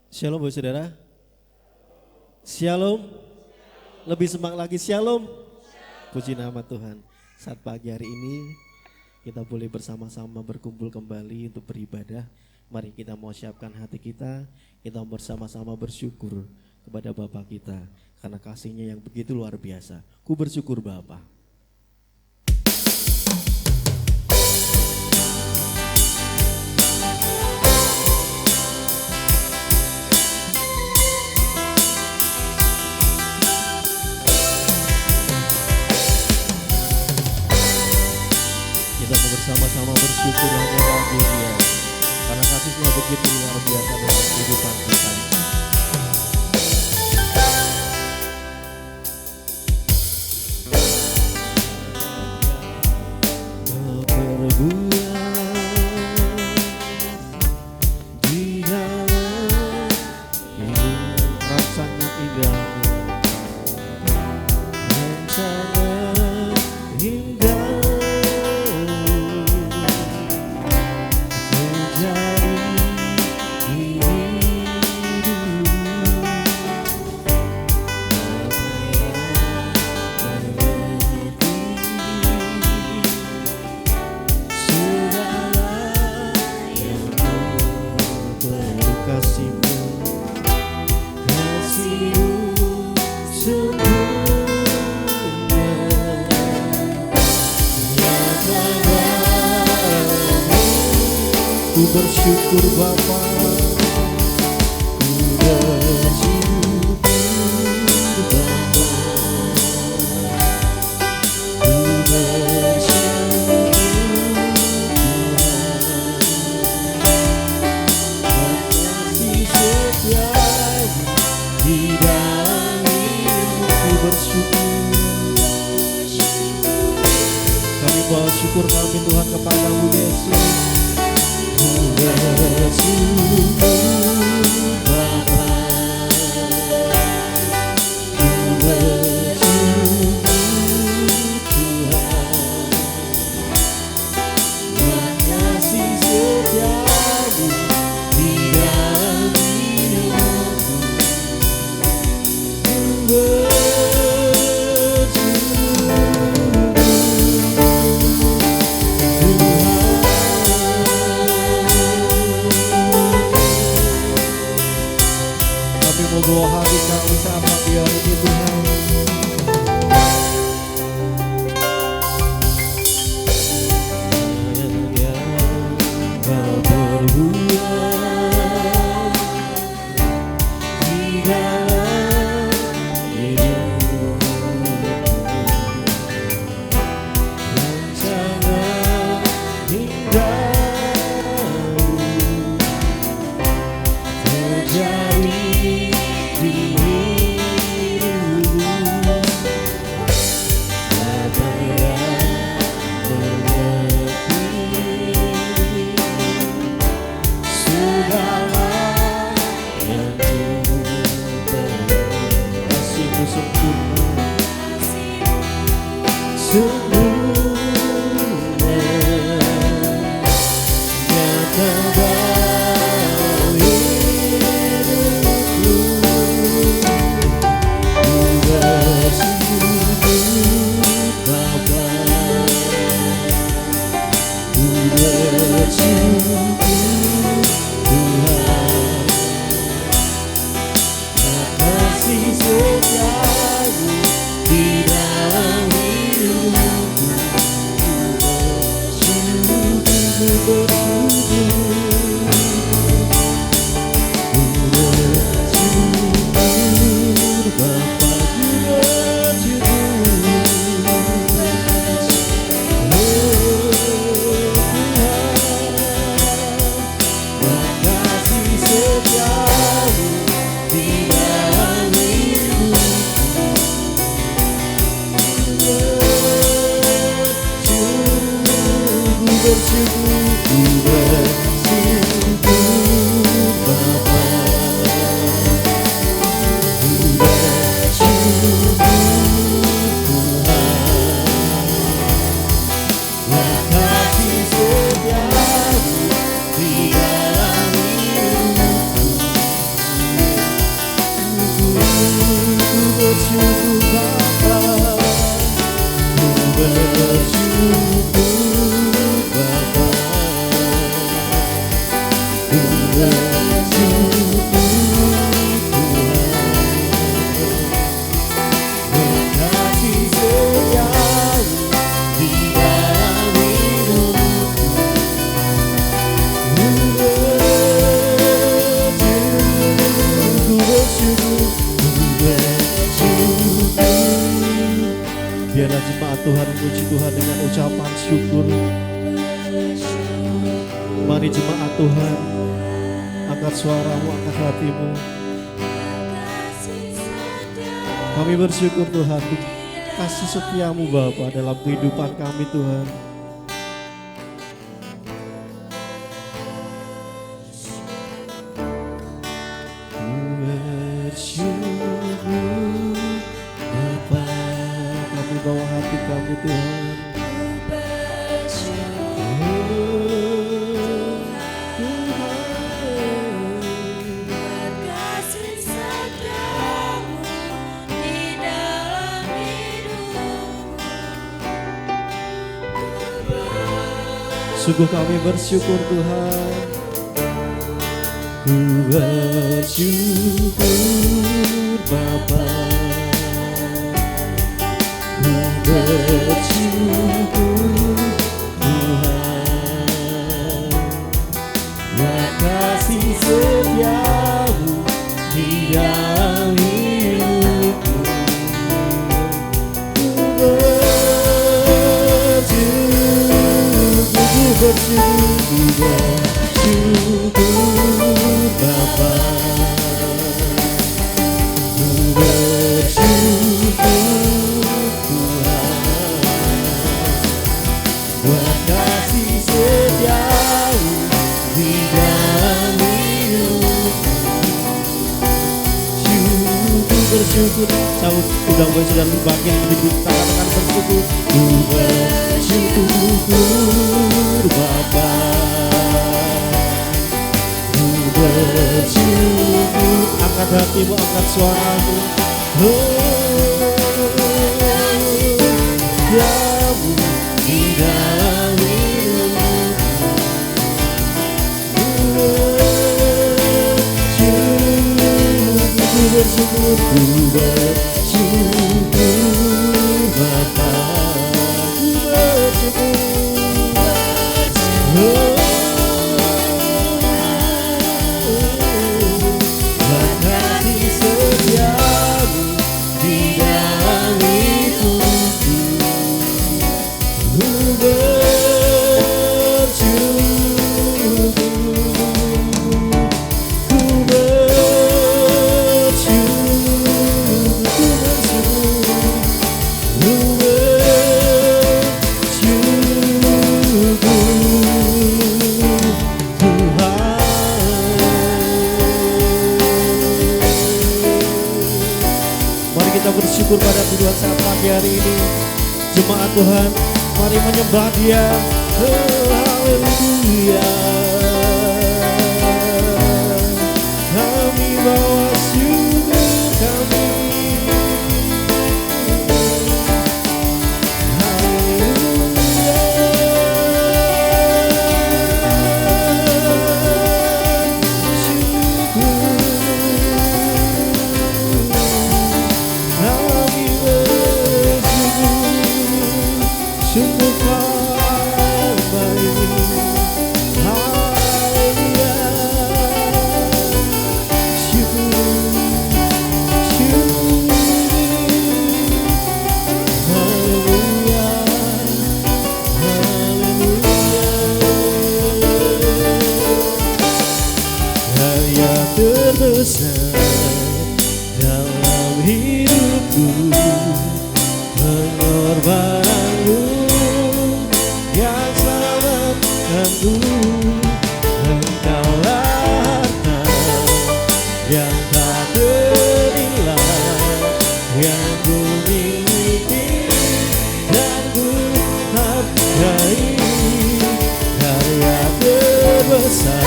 Shalom Bu Saudara. Shalom. Lebih semangat lagi shalom. Puji nama Tuhan. Saat pagi hari ini kita boleh bersama-sama berkumpul kembali untuk beribadah. Mari kita mau siapkan hati kita. Kita bersama-sama bersyukur kepada Bapa kita. Karena kasihnya yang begitu luar biasa. Ku bersyukur Bapa. Bersama-sama bersyukur hanya bagi Dia, karena kasihnya begitu luar biasa dalam kehidupan kita. Di dalam hidup rasanya indah, yang sangat indah. Ku bersyukur Bapa, ku bersyukur Bapa, ku bersyukur kasih setiamu di dalam hidup. Ku bersyukur, kami bawa syukur kami Tuhan kepadamu Yesus. Bersyukur Bapa, ku bersyukur Tuhan, buat kasih setiamu di dalam hidupku. Ku bawa hati kami saat pagi hari ini Tuhan. Kau berbuat di dalam hidupku, yang sangat indah terjadi di hidupku. Apa yang mengerti segala yang ku kasihmu sempurna, sempurna nyata dalam hidupku. Ku bersyukur Bapa, ku bersyukur Tuhan, kasih setiamu di dalam hidupku. Ku bersyukur, ku bersyukur. Biarlah jemaat Tuhan memuji Tuhan dengan ucapan syukur. Mari jemaat Tuhan, angkat suaramu, angkat hatimu. Kami bersyukur Tuhan, kasih setiamu Bapa dalam kehidupan kami Tuhan. Bawa hati kami Tuhan. Kasih setiamu di dalam hidupku. Sungguh kami bersyukur Tuhan. Ku bersyukur Bapa, bersyukur Tuhan, buat kasih setiamu di dalam hidupku. Ku bersyukur Bapa, ku bersyukur buat kasih setiamu di dalam hidupku. Bersyukur, sahut undang gue sudah bangkit hidup tangan bersyukur. Ku bersyukur Bapa, ku bersyukur. Angkat hatimu, angkat suaramu. Kamu di dalam hidupku. Ku bersyukur Bapa, ku bersyukur. Kasih setiamu di dalam hidupku. Ku bersyukur, ku bersyukur, ku bersyukur, ku bersyukur pada Tuhan saat pagi hari ini. Jemaat Tuhan, mari menyembah Dia. Haleluya. Kami bawa syukur kami. Terbesar dalam hidupku, pengorbananmu yang selamatkanku. Engkaulah harta yang tak ternilai, yang ku miliki dan ku hargai. Karya terbesar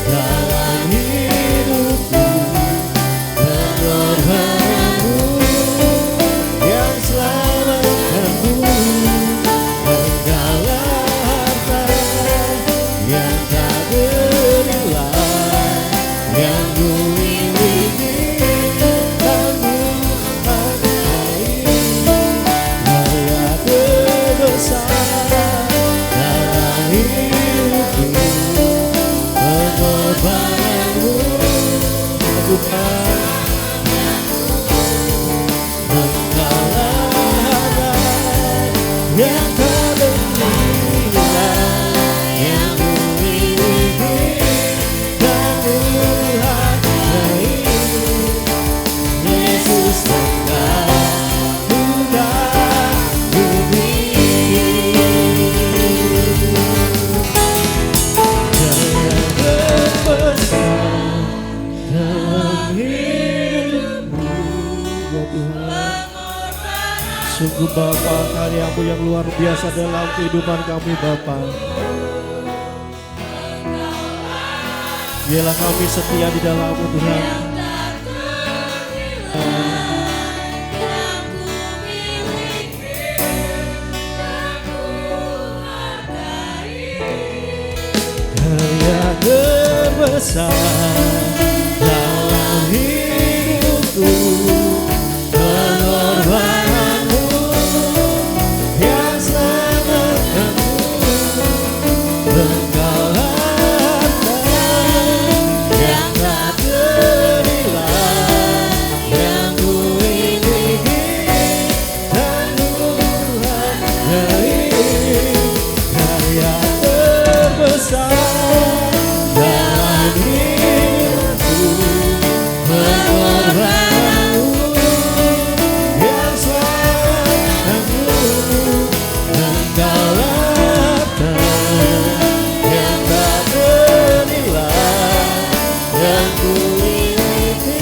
dalam hidupku, pengorbananmu yang selamatkanku. Engkaulah harta yang tak ternilai, hidupmu ya Tuhan. Sungguh Bapa, karyamu yang luar biasa dalam kehidupan kami Bapa. Biarlah kami setia di dalam-Mu Tuhan. Karya terbesar dalam hidupku, pengorbananmu yang selamatkanku, Engkau harta yang tak ternilai yang ku miliki, dan Tuhan dari karya terbesar dalam hidupku, pengorbananmu yang selamatkanku, Engkau harta yang tak ternilai yang ku miliki,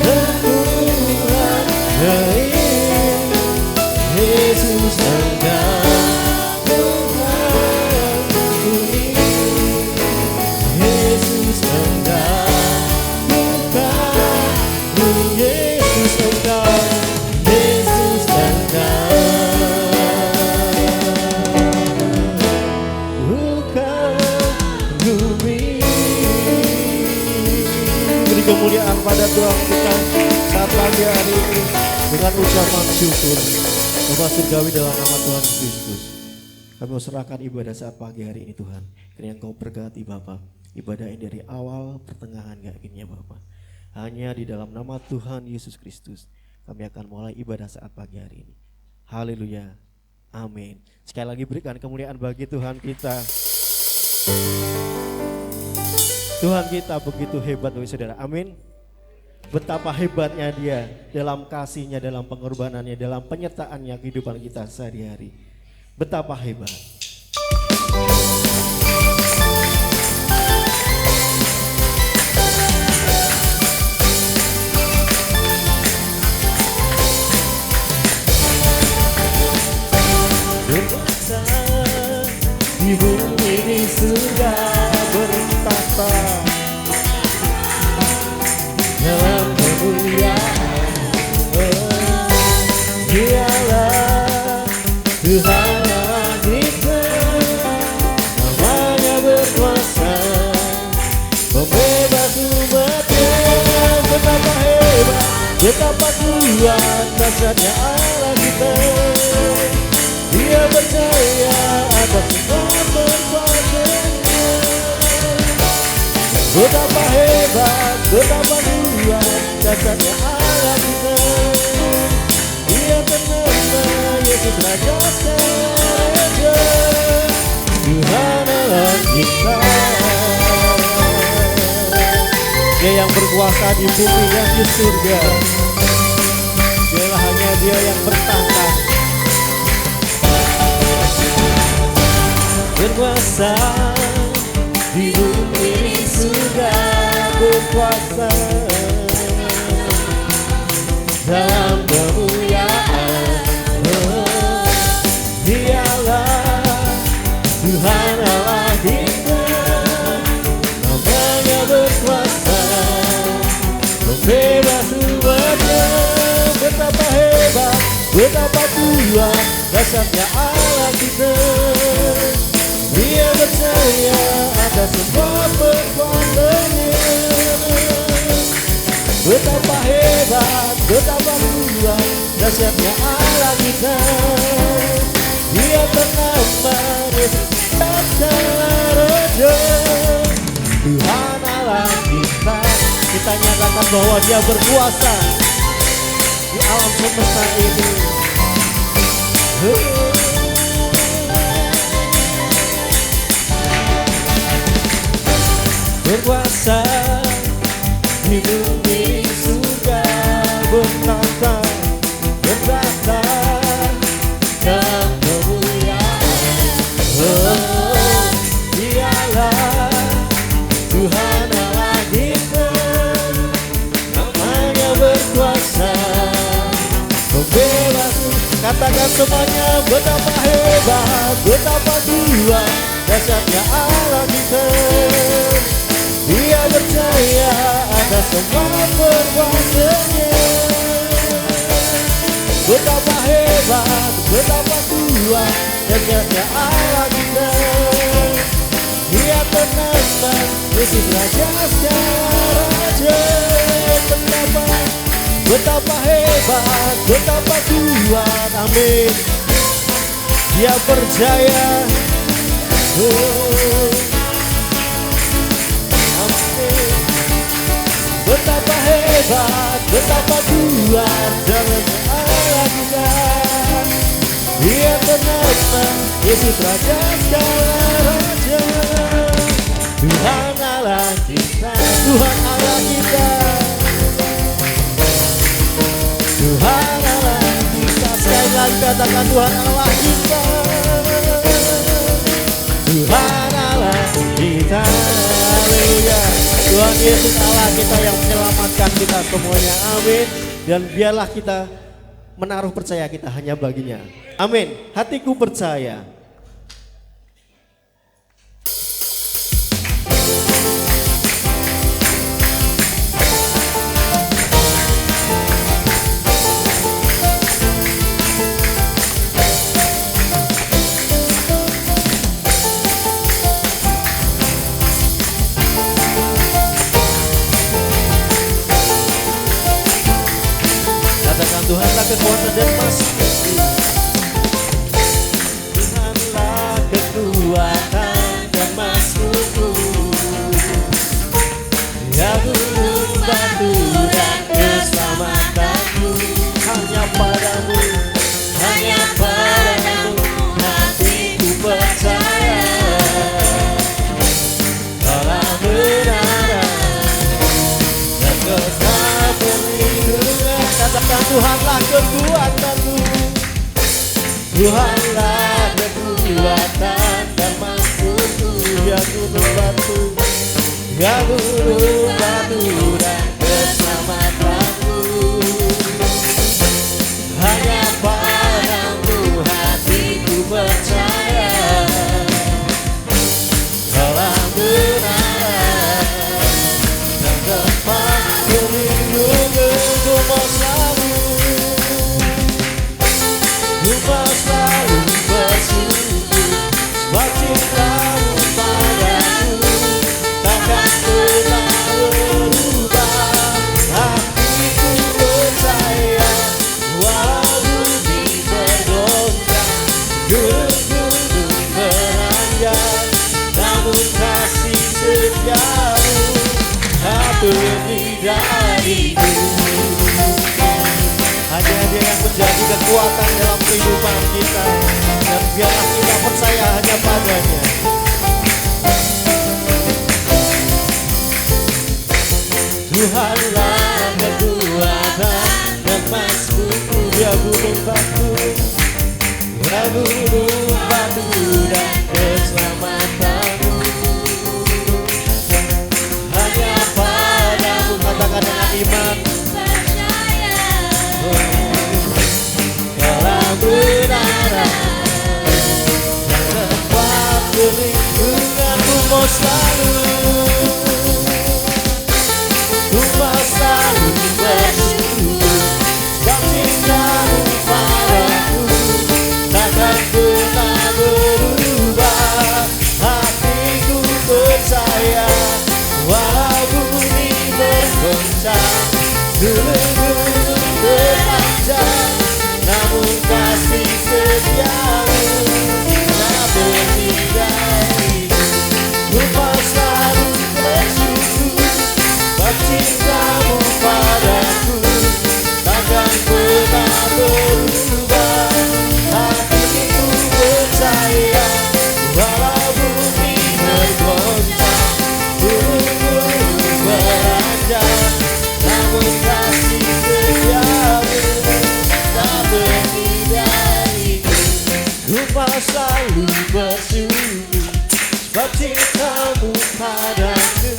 dan Tuhan dari Yesus Engkau Tuhanku ini, Yesus Engkau Tuhanku, Yesus Engkau, Yesus Engkau Bumi. Beri kemuliaan pada Tuhan kita saat pagi hari ini dengan ucapan syukur Bapa surgawi dalam nama Tuhan Kristus. Kami mau serahkan ibadah saat pagi hari ini Tuhan. Kiranya Engkau berkati Bapa ibadah ini dari awal pertengahan hingga akhirnya Bapa. Hanya di dalam nama Tuhan Yesus Kristus kami akan mulai ibadah saat pagi hari ini. Haleluya. Amin. Sekali lagi berikan kemuliaan bagi Tuhan kita. Tuhan kita begitu hebat Bapak Saudara. Amin. Betapa hebatnya Dia dalam kasih-Nya, dalam pengorbanannya, dalam penyertaan-Nya kehidupan kita sehari-hari. Betapa hebat. Berkuasa di bumi di surga bertata dalam kemuliaan. Dialah Tuhan Allah kita, namanya berkuasa, pembebas umatnya. Betapa hebat, betapa kuat dasarnya Allah kita. Dia percaya atas semua perbuatannya. Betapa hebat, betapa kuat dasarnya Allah kita. Dia bernama Yesus Raja Raja, Tuhan Allah kita. Dia yang berkuasa di bumi dan di surga. Dialah hanya Dia yang bertata, berkuasa di bumi di surga, berkuasa dalam kemuliaan. Dialah Tuhan Allah kita, namanya berkuasa, membebas umatnya. Betapa hebat, betapa kuat dasarnya Allah kita. Dia percaya atas semua perbuatannya. Betapa hebat, betapa kuat dasarnya Allah kita. Dia bernama Yesus Raja Raja, Tuhan Allah kita. Kita nyatakan bahwa Dia berkuasa di alam semesta ini. Berkuasa di bumi surga, bertata, bertata dalam kemuliaan. Dialah Tuhan Allah kita, Katakan semuanya, betapa hebat, betapa Tuhan, dahsyatnya Allah kita. Dia percaya atas semua perbuatannya. Betapa hebat, betapa Tuhan, dahsyatnya Allah kita. Dia tenang, Yesus Raja segala raja. Betapa hebat, betapa Tuhan, amin. Dia percaya, amin. Betapa hebat, betapa Tuhan, dan Allah kita. Dia tenang, Yesus Raja segala raja. Tuhan Allah kita, Tuhan Allah kita. Tuhan Allah kita, sekali lagi katakan Tuhan Allah kita. Tuhan Allah kita, haleluya. Tuhan Yesus Allah kita yang menyelamatkan kita semuanya, amin. Dan biarlah kita menaruh percaya kita hanya baginya, amin. Hatiku percaya. Tuhanlah kekuatan dan masku, Tuhanlah kekuatan dan maskuku. Ya gunung batu dan keselamatanku, hanya padamu, hanya padamu hatiku percaya. Dalam benaran dan tetap perlindungan. Katakan Tuhanlah kekuatanku, Tuhanlah kekuatan dan maskuku. Ya gunung batu, ya gunung batu dan keselamatanku, hanya padamu hatiku percaya. Dalam benaran dan tempat perlindungan, ku mau selalu bersyukur, sebab cintamu padaku takkan pernah berubah. Hatiku percaya, walau bumi bergoncang, gunung-gunung beranjak, namun kasih setiamu tak pergi dariku. Hanya Dia yang menjadi kekuatan dalam kehidupan kita, dan biarlah kita percaya hanya padanya. Tuhanlah kekuatan dan maskuku. Ya gunung batu, ya gunung batu dan keselamatanmu, hanya padamu. Katakan dengan iman, dalam benaran dan tempat perlindunganku mau selalu, ku mau selalu bersyukur, sebab cintamu padaku takkan pernah berubah. Hatiku percaya, walau bumi bergoncang, gunung-gunung beranjak, namun kasih setiamu tak pergi dariku. Ku mau selalu bersyukur, sebab cintamu padaku takkan pernah berubah. Hatiku percaya, walau bumi bergoncang, gunung-gunung beranjak, namun kasih setiamu tak pergi dariku. Ku mau selalu bersyukur, sebab cintamu padaku.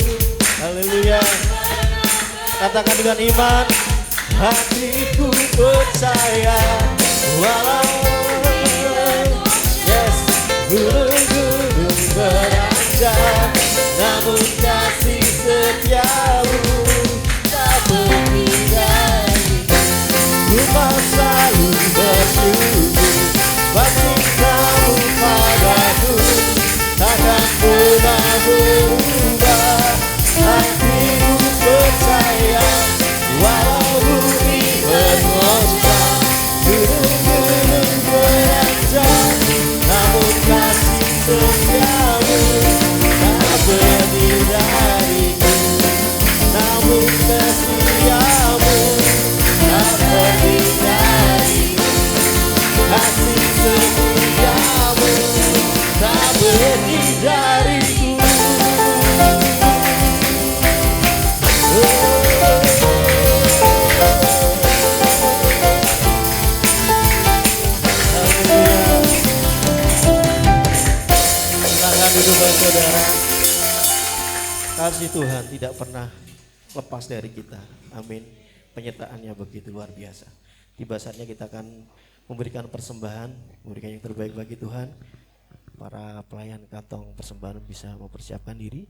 Haleluya. Katakan dengan iman, hatiku percaya, Walau yes, gunung-gunung beranjak, namun kasih setiamu tak pergi dariku. Ku mau selalu bersyukur, bakti kamu padaku takkan pernah berubah. Hatiku percaya, walau bumi bergoncang, gunung-gunung beranjak, namun kasih setiamu tak pergi dariku. Namun setiamu tak pergi dariku. Kasih setiamu tak pergi dariku. Silakan duduk saudara. Kasih Tuhan tidak pernah lepas dari kita. Amin. Penyertaannya begitu luar biasa. Tiba saatnya kita akan memberikan persembahan, memberikan yang terbaik bagi Tuhan. Para pelayan kantong persembahan bisa mempersiapkan diri.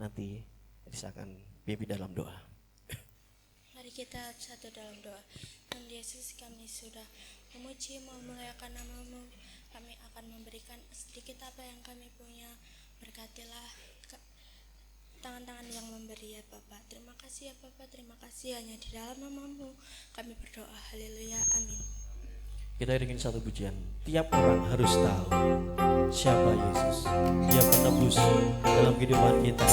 Nanti akan pimpin dalam doa. Mari kita satu dalam doa. Tuhan Yesus, kami sudah memuji, memuliakan nama-Mu. Kami akan memberikan sedikit apa yang kami punya. Berkatilah tangan-tangan yang memberi ya Bapak. Terima kasih ya Bapak, terima kasih hanya di dalam nama-Mu kami berdoa. Haleluya, amin. Kita iringin satu pujian. Tiap orang harus tahu siapa Yesus. Dia penebus dalam kehidupan kita.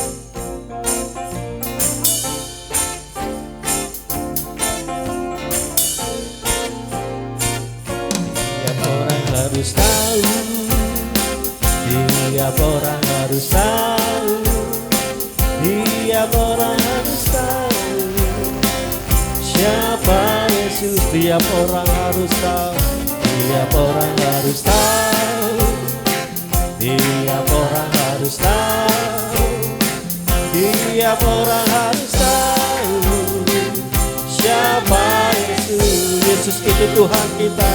Tiap orang harus tahu. Tiap orang harus tahu. Tiap orang harus tahu siapa Yesus. Tiap orang harus tahu. Tiap orang harus tahu. Tiap orang harus tahu. Tiap orang harus tahu siapa Yesus. Yesus itu Tuhan kita.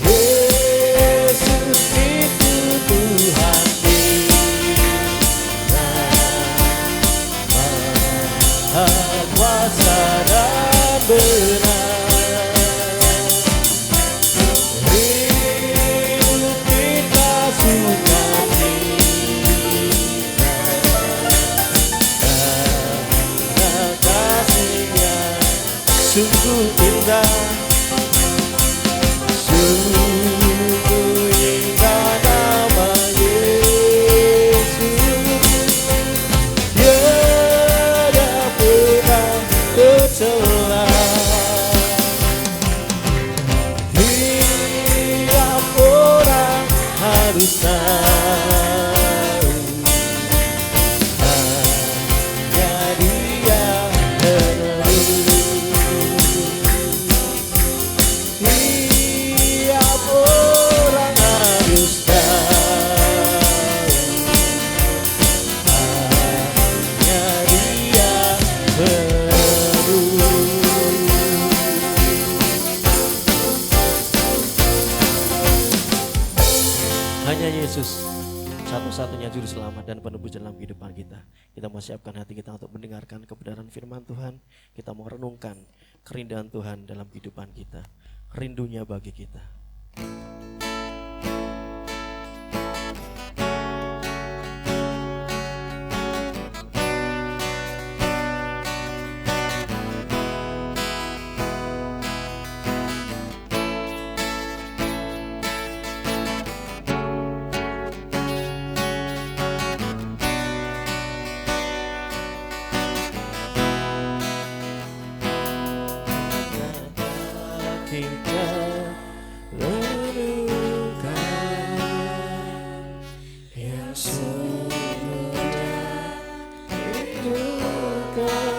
Yesus itu Tuhan kita. Maha kuasa dan benar. Sungguh indah, sungguh indah nama Yesus. Tiada pernah tercela. Tiap orang harus tahu hanya Dia penebus. Tiap orang harus tahu hanya Dia penebus. Hanya Yesus satu-satunya juru selamat dan penebus dalam kehidupan kita. Kita mau siapkan hati kita untuk mendengarkan kebenaran firman Tuhan. Kita mau renungkan kerinduan Tuhan dalam kehidupan kita, rindunya bagi kita. Kita renungkan yang sudah rindukan.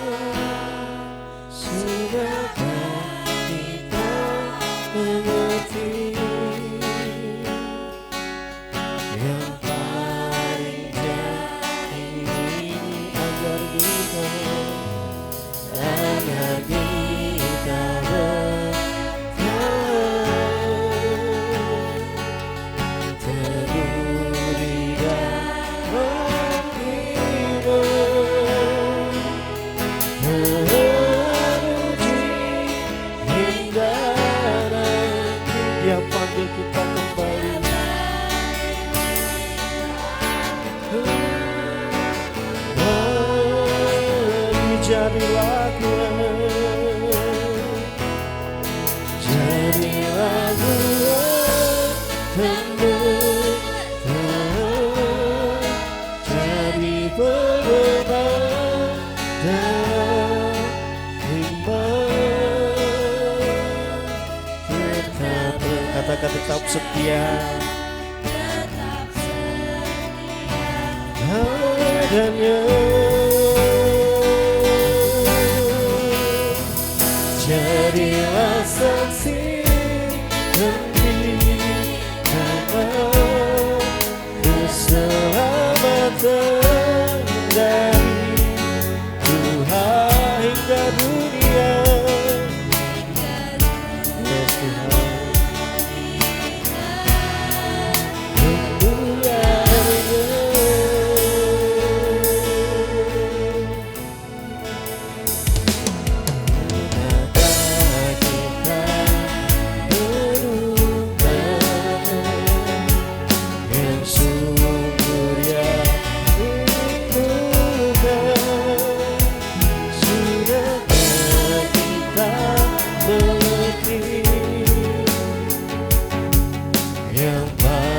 Sudahkah kita mengerti yang paling jahat ini agar kita bertemu. jadilah gua, jadilah gua dan bertahan, jadi pemenang dan iman. Tetap, katakan tetap setia padanya, jadilah saksi demi nama keselamatan dari Tuhan hingga dunia. Ya Tuhan,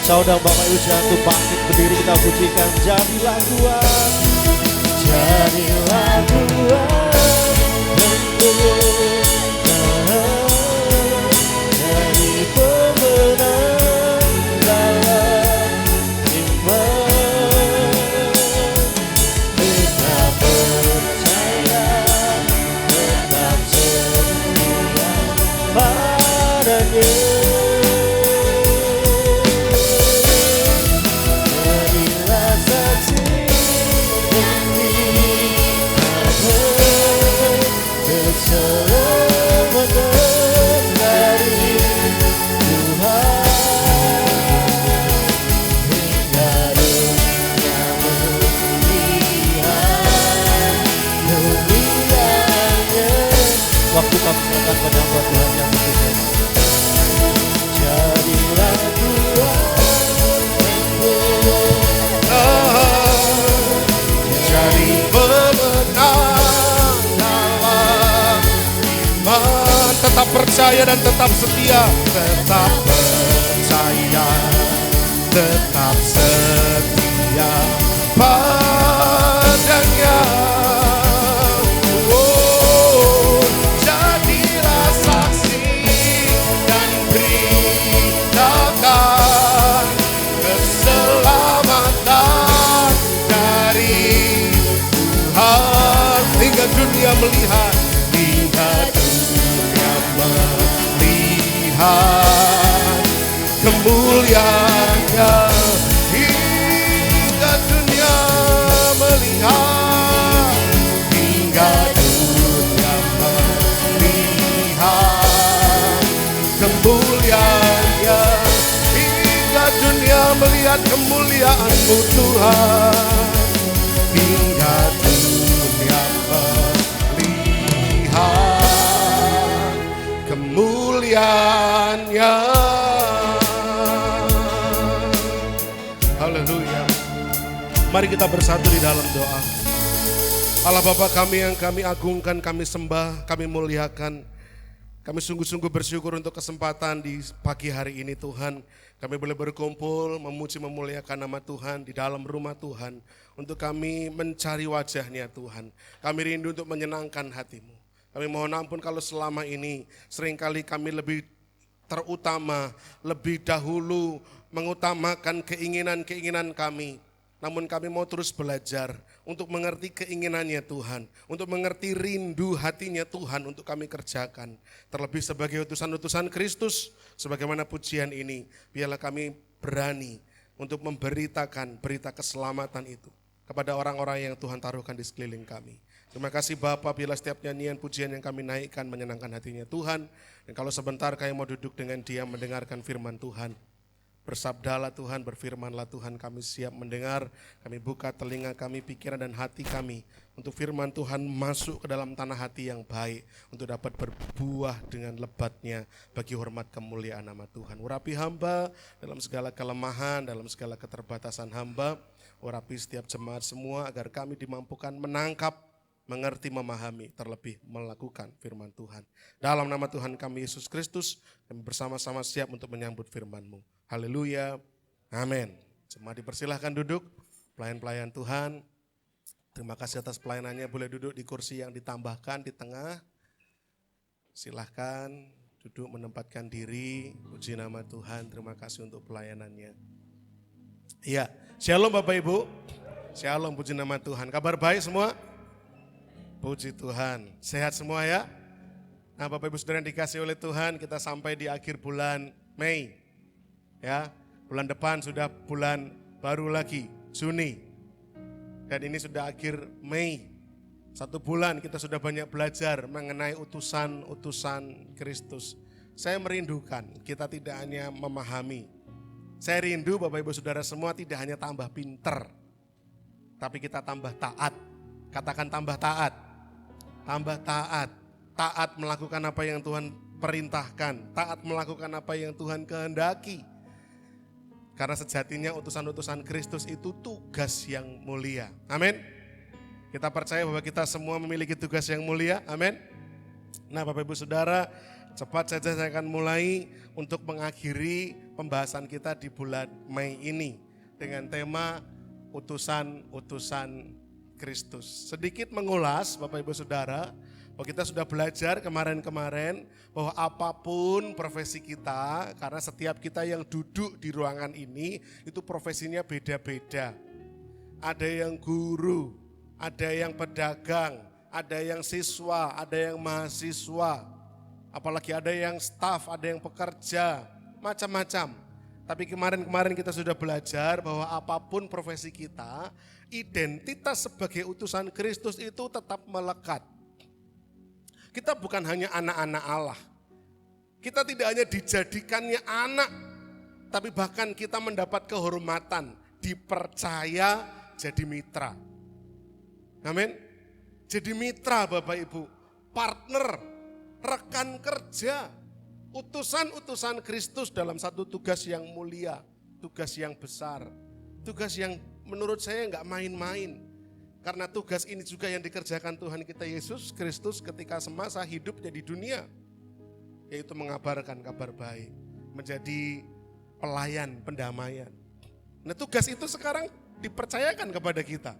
saudara Bapak Ibu jangan bangkit berdiri, kita pujikan. Jadilah Tuhan, jadilah Tuhan dan bertahan, jadi pemenang dalam iman. Tetap percaya, tetap setia padanya. Waktu kami serahkan pada Tuhan yang bersujud. Jadilah Tuhan, jadi pemenang dalam iman. Tetap percaya dan tetap setia. Tetap percaya, tetap setia padanya. Dunia melihat, hingga dunia melihat kemuliaannya, hingga dunia melihat, hingga dunia melihat kemuliaannya, hingga dunia melihat kemuliaan-Mu Tuhan, hingga dunia melihat kemuliaannya. Haleluya. Mari kita bersatu di dalam doa. Allah Bapa kami yang kami agungkan, kami sembah, kami muliakan. Kami sungguh-sungguh bersyukur untuk kesempatan di pagi hari ini Tuhan. Kami boleh berkumpul, memuji, memuliakan nama Tuhan di dalam rumah Tuhan. Untuk kami mencari wajah-Nya Tuhan. Kami rindu untuk menyenangkan hati-Mu. Kami mohon ampun kalau selama ini seringkali kami lebih terutama, lebih dahulu mengutamakan keinginan-keinginan kami. Namun kami mau terus belajar untuk mengerti keinginannya Tuhan, untuk mengerti rindu hatinya Tuhan untuk kami kerjakan. Terlebih sebagai utusan-utusan Kristus, sebagaimana pujian ini, biarlah kami berani untuk memberitakan berita keselamatan itu kepada orang-orang yang Tuhan taruhkan di sekeliling kami. Terima kasih Bapa, bila setiap nyanyian pujian yang kami naikkan menyenangkan hatinya Tuhan. Dan kalau sebentar kami mau duduk dengan diam mendengarkan firman Tuhan. Bersabdalah Tuhan, berfirmanlah Tuhan, kami siap mendengar, kami buka telinga kami, pikiran dan hati kami untuk firman Tuhan masuk ke dalam tanah hati yang baik, untuk dapat berbuah dengan lebatnya bagi hormat kemuliaan nama Tuhan. Urapi hamba dalam segala kelemahan, dalam segala keterbatasan hamba, urapi setiap jemaat semua agar kami dimampukan menangkap, mengerti, memahami, terlebih melakukan firman Tuhan. Dalam nama Tuhan kami Yesus Kristus, kami bersama-sama siap untuk menyambut firman-Mu. Haleluya, amin. Jemaat dipersilahkan duduk, pelayan-pelayan Tuhan. Terima kasih atas pelayanannya, boleh duduk di kursi yang ditambahkan di tengah. Silahkan duduk menempatkan diri, puji nama Tuhan, terima kasih untuk pelayanannya. Iya, shalom Bapak Ibu, shalom, puji nama Tuhan. Kabar baik semua? Puji Tuhan, sehat semua ya? Nah Bapak Ibu Saudara yang dikasih oleh Tuhan, kita sampai di akhir bulan Mei. Ya, bulan depan sudah bulan baru lagi, Juni. Dan ini sudah akhir Mei. 1 bulan kita sudah banyak belajar mengenai utusan-utusan Kristus. Saya merindukan kita tidak hanya memahami. Saya rindu Bapak Ibu Saudara semua tidak hanya tambah pinter, tapi kita tambah taat. Katakan tambah taat. Tambah taat. Taat melakukan apa yang Tuhan perintahkan. Taat melakukan apa yang Tuhan kehendaki. Karena sejatinya utusan-utusan Kristus itu tugas yang mulia. Amin. Kita percaya bahwa kita semua memiliki tugas yang mulia. Amin. Nah Bapak Ibu Saudara, cepat saja saya akan mulai untuk mengakhiri pembahasan kita di bulan Mei ini. Dengan tema utusan-utusan Kristus. Sedikit mengulas Bapak Ibu Saudara, bahwa kita sudah belajar kemarin-kemarin bahwa apapun profesi kita, karena setiap kita yang duduk di ruangan ini itu profesinya beda-beda. Ada yang guru, ada yang pedagang, ada yang siswa, ada yang mahasiswa, apalagi ada yang staf, ada yang pekerja, macam-macam. Tapi kemarin-kemarin kita sudah belajar bahwa apapun profesi kita, identitas sebagai utusan Kristus itu tetap melekat. Kita bukan hanya anak-anak Allah. Kita tidak hanya dijadikannya anak, tapi bahkan kita mendapat kehormatan, dipercaya jadi mitra. Amin. Jadi mitra Bapak Ibu, partner, rekan kerja, utusan-utusan Kristus dalam satu tugas yang mulia, tugas yang besar, tugas yang menurut saya enggak main-main. Karena tugas ini juga yang dikerjakan Tuhan kita Yesus Kristus ketika semasa hidupnya di dunia. Yaitu mengabarkan kabar baik, menjadi pelayan pendamaian. Nah tugas itu sekarang dipercayakan kepada kita.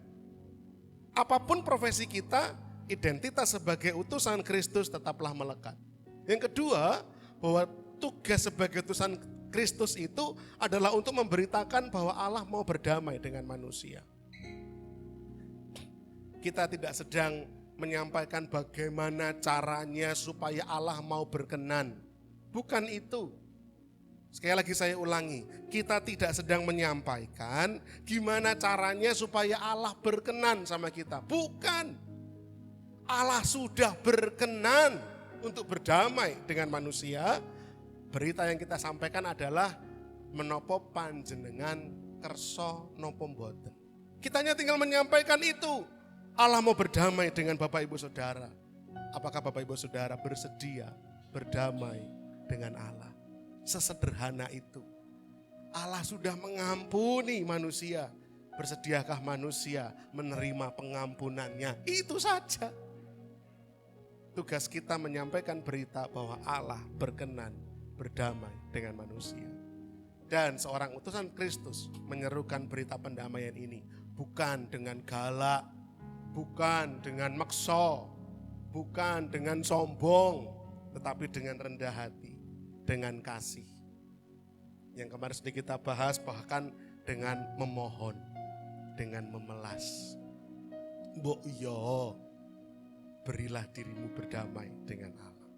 Apapun profesi kita, identitas sebagai utusan Kristus tetaplah melekat. Yang kedua, bahwa tugas sebagai utusan Kristus itu adalah untuk memberitakan bahwa Allah mau berdamai dengan manusia. Kita tidak sedang menyampaikan bagaimana caranya supaya Allah mau berkenan. Bukan itu. Sekali lagi saya ulangi, kita tidak sedang menyampaikan gimana caranya supaya Allah berkenan sama kita. Bukan. Allah sudah berkenan untuk berdamai dengan manusia. Berita yang kita sampaikan adalah menopo panjenengan kerso nopo mboten. Kitanya tinggal menyampaikan itu. Allah mau berdamai dengan Bapak Ibu Saudara. Apakah Bapak Ibu Saudara bersedia berdamai dengan Allah. Sesederhana itu. Allah sudah mengampuni manusia. Bersediakah manusia menerima pengampunannya? Itu saja. Tugas kita menyampaikan berita bahwa Allah berkenan berdamai dengan manusia. Dan seorang utusan Kristus menyerukan berita pendamaian ini. Bukan dengan galak, bukan dengan maksa, bukan dengan sombong, tetapi dengan rendah hati, dengan kasih. Yang kemarin sedikit kita bahas, bahkan dengan memohon, dengan memelas. Mbok yo, berilah dirimu berdamai dengan Allah.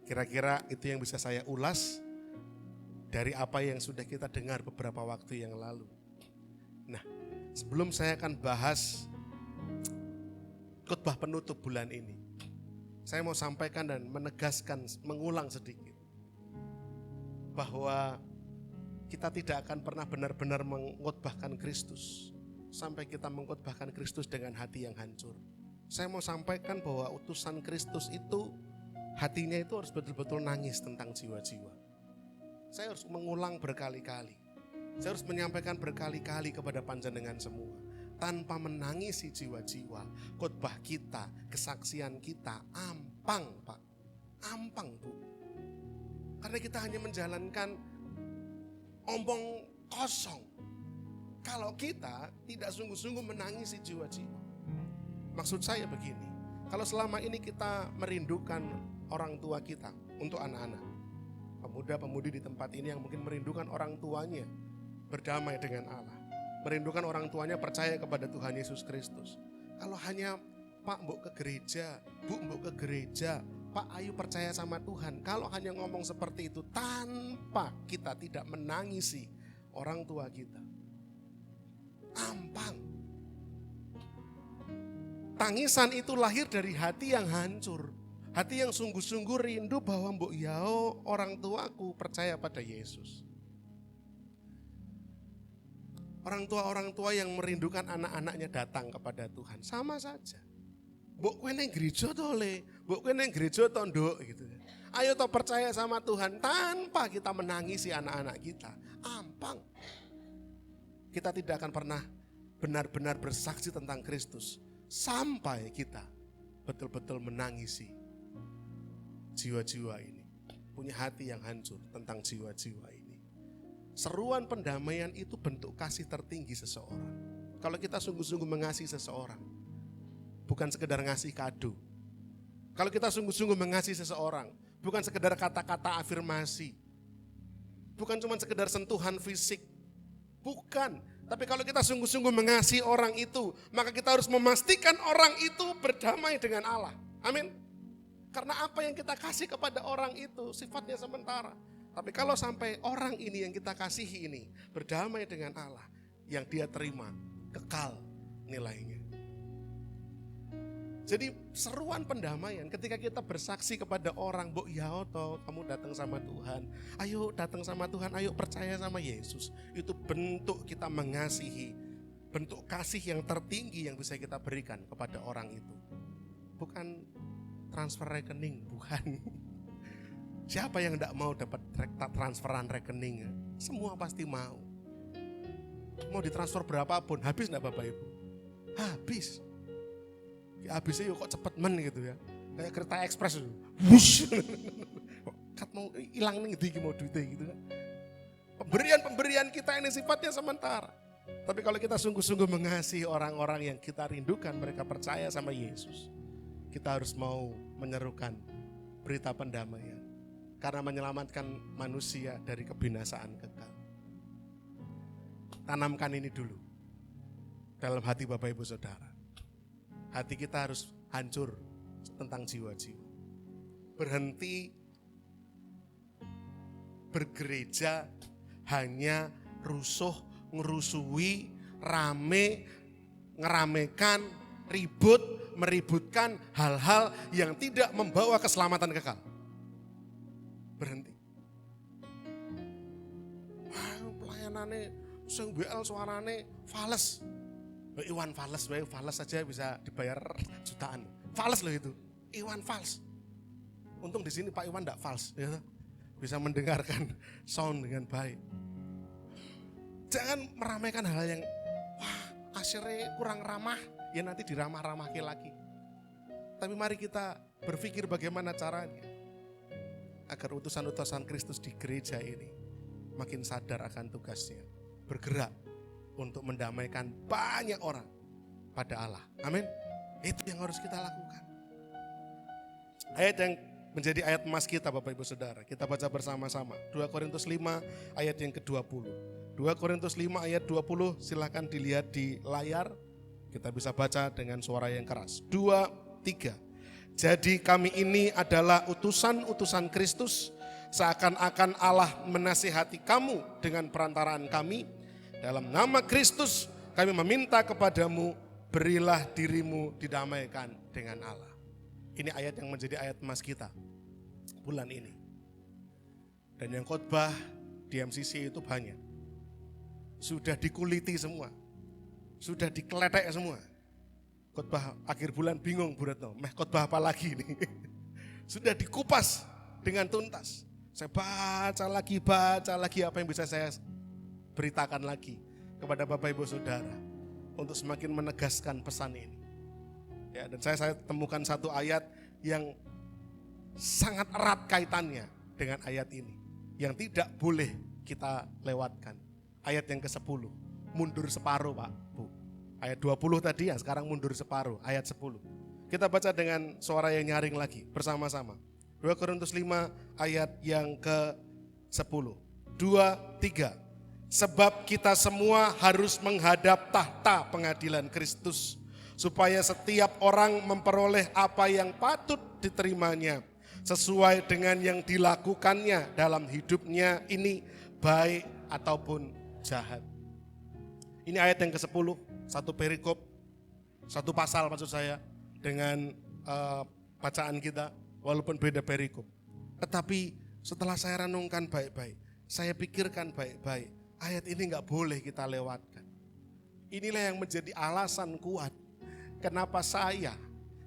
Kira-kira itu yang bisa saya ulas dari apa yang sudah kita dengar beberapa waktu yang lalu. Nah, sebelum saya akan bahas khotbah penutup bulan ini, saya mau sampaikan dan menegaskan, mengulang sedikit, bahwa kita tidak akan pernah benar-benar mengkhotbahkan Kristus sampai kita mengkhotbahkan Kristus dengan hati yang hancur. Saya mau sampaikan bahwa utusan Kristus itu hatinya itu harus betul-betul nangis tentang jiwa-jiwa. Saya harus mengulang berkali-kali. Saya harus menyampaikan berkali-kali kepada panjenengan semua. Tanpa menangisi jiwa-jiwa, khotbah kita, kesaksian kita ampang, Pak. Ampang, Bu. Karena kita hanya menjalankan omong kosong. Kalau kita tidak sungguh-sungguh menangisi jiwa-jiwa. Maksud saya begini, kalau selama ini kita merindukan orang tua kita untuk anak-anak, pemuda-pemudi di tempat ini yang mungkin merindukan orang tuanya berdamai dengan Allah, merindukan orang tuanya percaya kepada Tuhan Yesus Kristus. Kalau hanya Pak mbok ke gereja, Bu mbok ke gereja, Pak ayo percaya sama Tuhan. Kalau hanya ngomong seperti itu tanpa kita tidak menangisi orang tua kita, ampang. Tangisan itu lahir dari hati yang hancur, hati yang sungguh-sungguh rindu bahwa mbok yao orang tuaku percaya pada Yesus. Orang tua yang merindukan anak-anaknya datang kepada Tuhan sama saja. Mbok kowe nang gereja to le, mbok kowe nang gereja to nduk gitu. Ayo to percaya sama Tuhan tanpa kita menangisi anak-anak kita. Ampang. Kita tidak akan pernah benar-benar bersaksi tentang Kristus sampai kita betul-betul menangisi jiwa-jiwa ini. Punya hati yang hancur tentang jiwa-jiwa ini. Seruan pendamaian itu bentuk kasih tertinggi seseorang. Kalau kita sungguh-sungguh mengasihi seseorang, bukan sekedar ngasih kado. Kalau kita sungguh-sungguh mengasihi seseorang, bukan sekedar kata-kata afirmasi, bukan cuma sekedar sentuhan fisik, bukan. Tapi kalau kita sungguh-sungguh mengasihi orang itu, maka kita harus memastikan orang itu berdamai dengan Allah. Amin. Karena apa yang kita kasih kepada orang itu sifatnya sementara. Tapi kalau sampai orang ini yang kita kasihi ini berdamai dengan Allah, yang dia terima kekal nilainya. Jadi seruan pendamaian ketika kita bersaksi kepada orang, "Mbok yao toh, kamu datang sama Tuhan. Ayo datang sama Tuhan, ayo percaya sama Yesus." Itu bentuk kita mengasihi, bentuk kasih yang tertinggi yang bisa kita berikan kepada orang itu. Bukan transfer rekening, bukan. Siapa yang tidak mau dapat transferan rekening? Semua pasti mau. Mau ditransfer berapapun, habis enggak Bapak Ibu? Habis. Ya habisnya kok cepet men gitu ya. Kayak kereta ekspres itu. Wush. Kat mau hilang nih gitu mau duitnya gitu kan. Pemberian kita ini sifatnya sementara. Tapi kalau kita sungguh-sungguh mengasihi orang-orang yang kita rindukan, mereka percaya sama Yesus, kita harus mau menyerukan berita pendamaian. Karena menyelamatkan manusia dari kebinasaan kekal. Tanamkan ini dulu dalam hati Bapak Ibu Saudara. Hati kita harus hancur tentang jiwa-jiwa. Berhenti bergereja hanya rusuh, ngerusui, rame, ngeramekan, ribut, meributkan hal-hal yang tidak membawa keselamatan kekal. Berhenti. Pelayanannya, sing BL suarane fales. Iwan fales, fales saja bisa dibayar jutaan. Fales loh itu, Iwan fals. Untung di sini Pak Iwan enggak fals, ya. bisa mendengarkan sound dengan baik. Jangan meramaikan hal yang wah asyirnya kurang ramah, ya nanti diramah-ramahin lagi. Tapi mari kita berpikir bagaimana caranya agar utusan-utusan Kristus di gereja ini makin sadar akan tugasnya, bergerak untuk mendamaikan banyak orang pada Allah. Amin. Itu yang harus kita lakukan. Ayat yang menjadi ayat emas kita Bapak Ibu Saudara, kita baca bersama-sama. 2 Korintus 5 ayat yang ke-20. 2 Korintus 5 ayat 20, silakan dilihat di layar. Kita bisa baca dengan suara yang keras. 2, 3. Jadi kami ini adalah utusan-utusan Kristus, seakan-akan Allah menasihati kamu dengan perantaraan kami. Dalam nama Kristus kami meminta kepadamu, berilah dirimu didamaikan dengan Allah. Ini ayat yang menjadi ayat emas kita bulan ini. Dan yang khotbah di MCC itu banyak. Sudah dikuliti semua. Sudah dikeletek semua. Khotbah akhir bulan bingung Bu Retno, khotbah apa lagi ini? Sudah dikupas dengan tuntas. Saya baca lagi apa yang bisa saya beritakan lagi kepada Bapak Ibu Saudara untuk semakin menegaskan pesan ini. Ya, dan saya temukan satu ayat yang sangat erat kaitannya dengan ayat ini, yang tidak boleh kita lewatkan. Ayat yang ke-10, mundur separuh Pak, Bu. Ayat 20 tadi ya, sekarang mundur separuh, ayat 10. Kita baca dengan suara yang nyaring lagi, bersama-sama. 2 Korintus 5 ayat yang ke-10. 2, 3. Sebab kita semua harus menghadap tahta pengadilan Kristus, supaya setiap orang memperoleh apa yang patut diterimanya, sesuai dengan yang dilakukannya dalam hidupnya ini, baik ataupun jahat. Ini ayat yang ke-10, satu perikop, satu pasal maksud saya, dengan bacaan kita, walaupun beda perikop. Tetapi setelah saya renungkan baik-baik, saya pikirkan baik-baik, ayat ini gak boleh kita lewatkan. Inilah yang menjadi alasan kuat kenapa saya,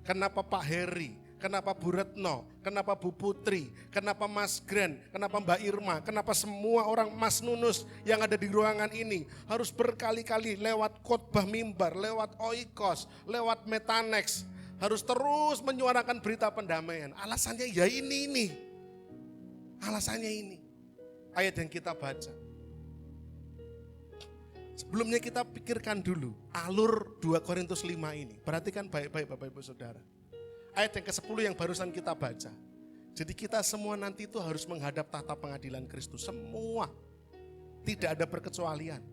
kenapa Pak Heri, kenapa Bu Retno, kenapa Bu Putri, kenapa Mas Gren, kenapa Mbak Irma, kenapa semua orang, Mas Nunus yang ada di ruangan ini harus berkali-kali lewat khotbah mimbar, lewat oikos, lewat metanex, harus terus menyuarakan berita pendamaian. Alasannya ya ini. Alasannya ini. Ayat yang kita baca. Sebelumnya kita pikirkan dulu alur 2 Korintus 5 ini. Perhatikan baik-baik Bapak Ibu Saudara. Ayat yang ke-10 yang barusan kita baca. Jadi kita semua nanti itu harus menghadap tahta pengadilan Kristus. Semua. Tidak ada perkecualian.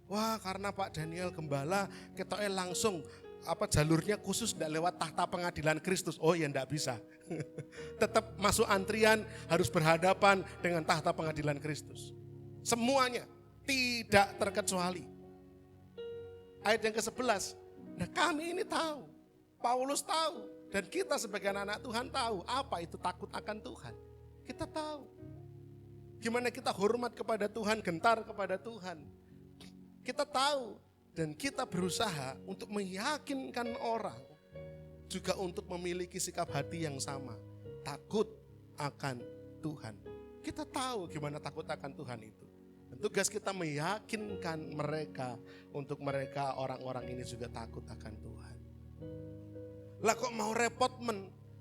Wah, karena Pak Daniel Gembala ketoknya langsung jalurnya khusus tidak lewat tahta pengadilan Kristus. Oh ya enggak bisa. Tetap masuk antrian harus berhadapan dengan tahta pengadilan Kristus. Semuanya. Tidak terkecuali. Ayat yang ke-11. Nah kami ini tahu. Paulus tahu. Dan kita sebagai anak Tuhan tahu. Apa itu takut akan Tuhan. Kita tahu. Gimana kita hormat kepada Tuhan. Gentar kepada Tuhan. Kita tahu. Dan kita berusaha untuk meyakinkan orang. Juga untuk memiliki sikap hati yang sama. Takut akan Tuhan. Kita tahu gimana takut akan Tuhan itu. Dan tugas kita meyakinkan mereka, untuk mereka orang-orang ini juga takut akan Tuhan. Lah kok mau repot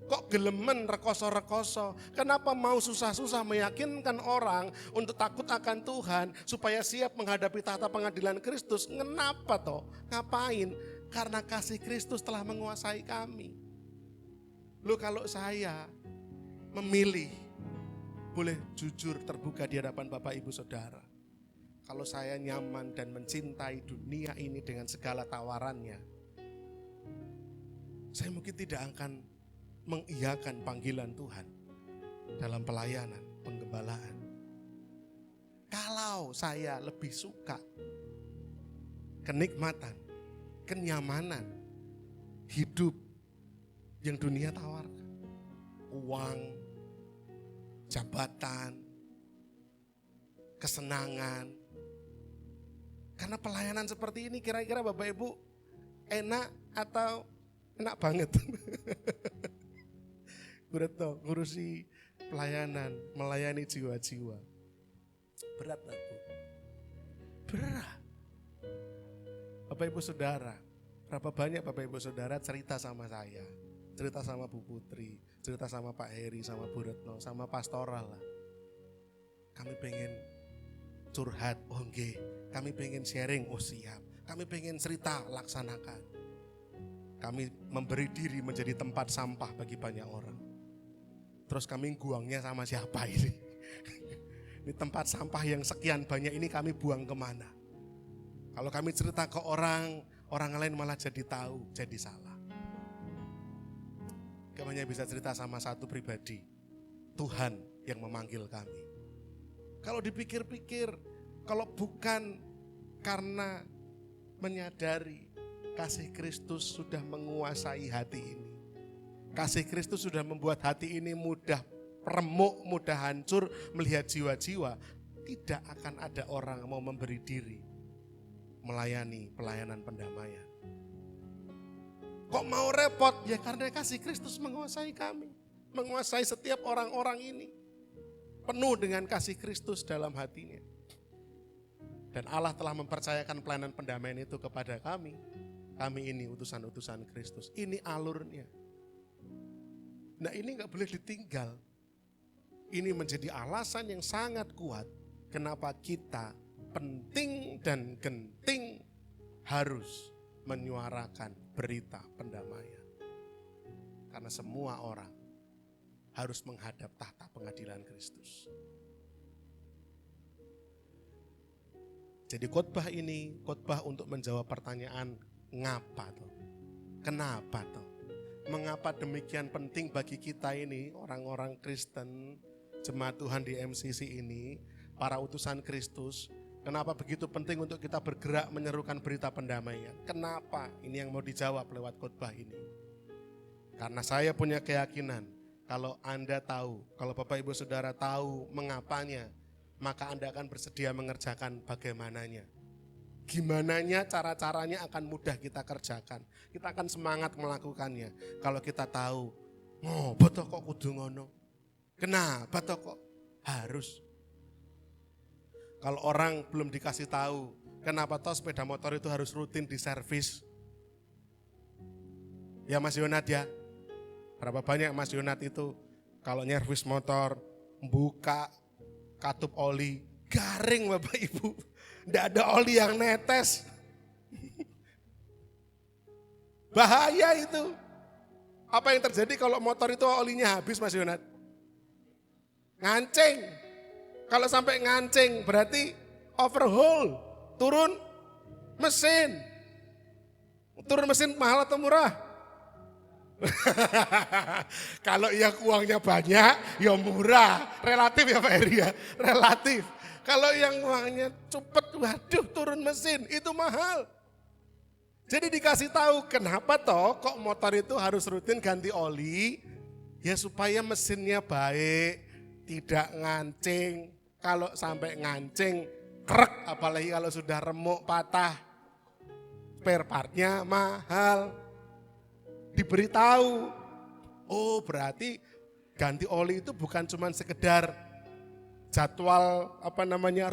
kok gelemen rekoso-rekoso, kenapa mau susah-susah meyakinkan orang untuk takut akan Tuhan, supaya siap menghadapi tahta pengadilan Kristus. Kenapa toh? Ngapain? Karena kasih Kristus telah menguasai kami. Loh kalau saya memilih, boleh jujur terbuka di hadapan Bapak Ibu Saudara. Kalau saya nyaman dan mencintai dunia ini dengan segala tawarannya, saya mungkin tidak akan mengiyakan panggilan Tuhan dalam pelayanan, penggembalaan. Kalau saya lebih suka kenikmatan, kenyamanan, hidup yang dunia tawarkan, uang, jabatan, kesenangan. Karena pelayanan seperti ini kira-kira Bapak Ibu enak atau enak banget? Bu Retno ngurusi pelayanan, melayani jiwa-jiwa. Berat gak, Bu? Berat. Bapak Ibu Saudara, berapa banyak Bapak Ibu Saudara cerita sama saya, cerita sama Bu Putri, cerita sama Pak Heri, sama Bu Retno, sama pastoral lah. Kami pengen curhat, oh nggih. Kami pengen sharing, oh siap. Kami pengen cerita, laksanakan. Kami memberi diri menjadi tempat sampah bagi banyak orang. Terus kami buangnya sama siapa ini? Ini tempat sampah yang sekian banyak ini kami buang kemana? Kalau kami cerita ke orang, orang lain malah jadi tahu, jadi salah. Kami hanya bisa cerita sama satu pribadi, Tuhan yang memanggil kami. Kalau dipikir-pikir, kalau bukan karena menyadari kasih Kristus sudah menguasai hati ini. Kasih Kristus sudah membuat hati ini mudah remuk, mudah hancur melihat jiwa-jiwa. Tidak akan ada orang mau memberi diri melayani pelayanan pendamaian. Kok mau repot? Ya karena kasih Kristus menguasai kami. Menguasai setiap orang-orang ini. Penuh dengan kasih Kristus dalam hatinya. Dan Allah telah mempercayakan pelayanan pendamaian itu kepada kami. Kami ini utusan-utusan Kristus. Ini alurnya. Nah ini gak boleh ditinggal. Ini menjadi alasan yang sangat kuat. Kenapa kita penting dan genting harus menyuarakan berita pendamaian. Karena semua orang harus menghadap tahta pengadilan Kristus. Jadi khotbah ini khotbah untuk menjawab pertanyaan ngapa toh? Kenapa toh? Mengapa demikian penting bagi kita ini orang-orang Kristen, jemaat Tuhan di MCC ini, para utusan Kristus? Kenapa begitu penting untuk kita bergerak menyerukan berita pendamaian? Kenapa? Ini yang mau dijawab lewat khotbah ini. Karena saya punya keyakinan, kalau Anda tahu, kalau Bapak Ibu Saudara tahu mengapanya, maka Anda akan bersedia mengerjakan bagaimananya. Gimananya, cara-caranya akan mudah kita kerjakan. Kita akan semangat melakukannya. Kalau kita tahu, oh betul kok kudu ngono. Kenapa toh kok harus? Kalau orang belum dikasih tahu, kenapa toh sepeda motor itu harus rutin diservis? Ya Mas Yonat ya, berapa banyak Mas Yonat itu kalau nyervis motor, buka katup oli, garing Bapak Ibu. Tidak ada oli yang netes. Bahaya itu. Apa yang terjadi kalau motor itu olinya habis Mas Yonat? Ngancing. Kalau sampai ngancing berarti overhaul, turun mesin. Turun mesin mahal atau murah? Kalau yang uangnya banyak, ya murah. Relatif ya Pak Heri ya, relatif. Kalau yang uangnya cepet, waduh turun mesin, itu mahal. Jadi dikasih tahu kenapa toh kok motor itu harus rutin ganti oli, ya supaya mesinnya baik, tidak ngancing. Kalau sampai ngancing, krek, apalagi kalau sudah remuk, patah, spare partnya mahal. Diberitahu, oh berarti ganti oli itu bukan cuma sekedar jadwal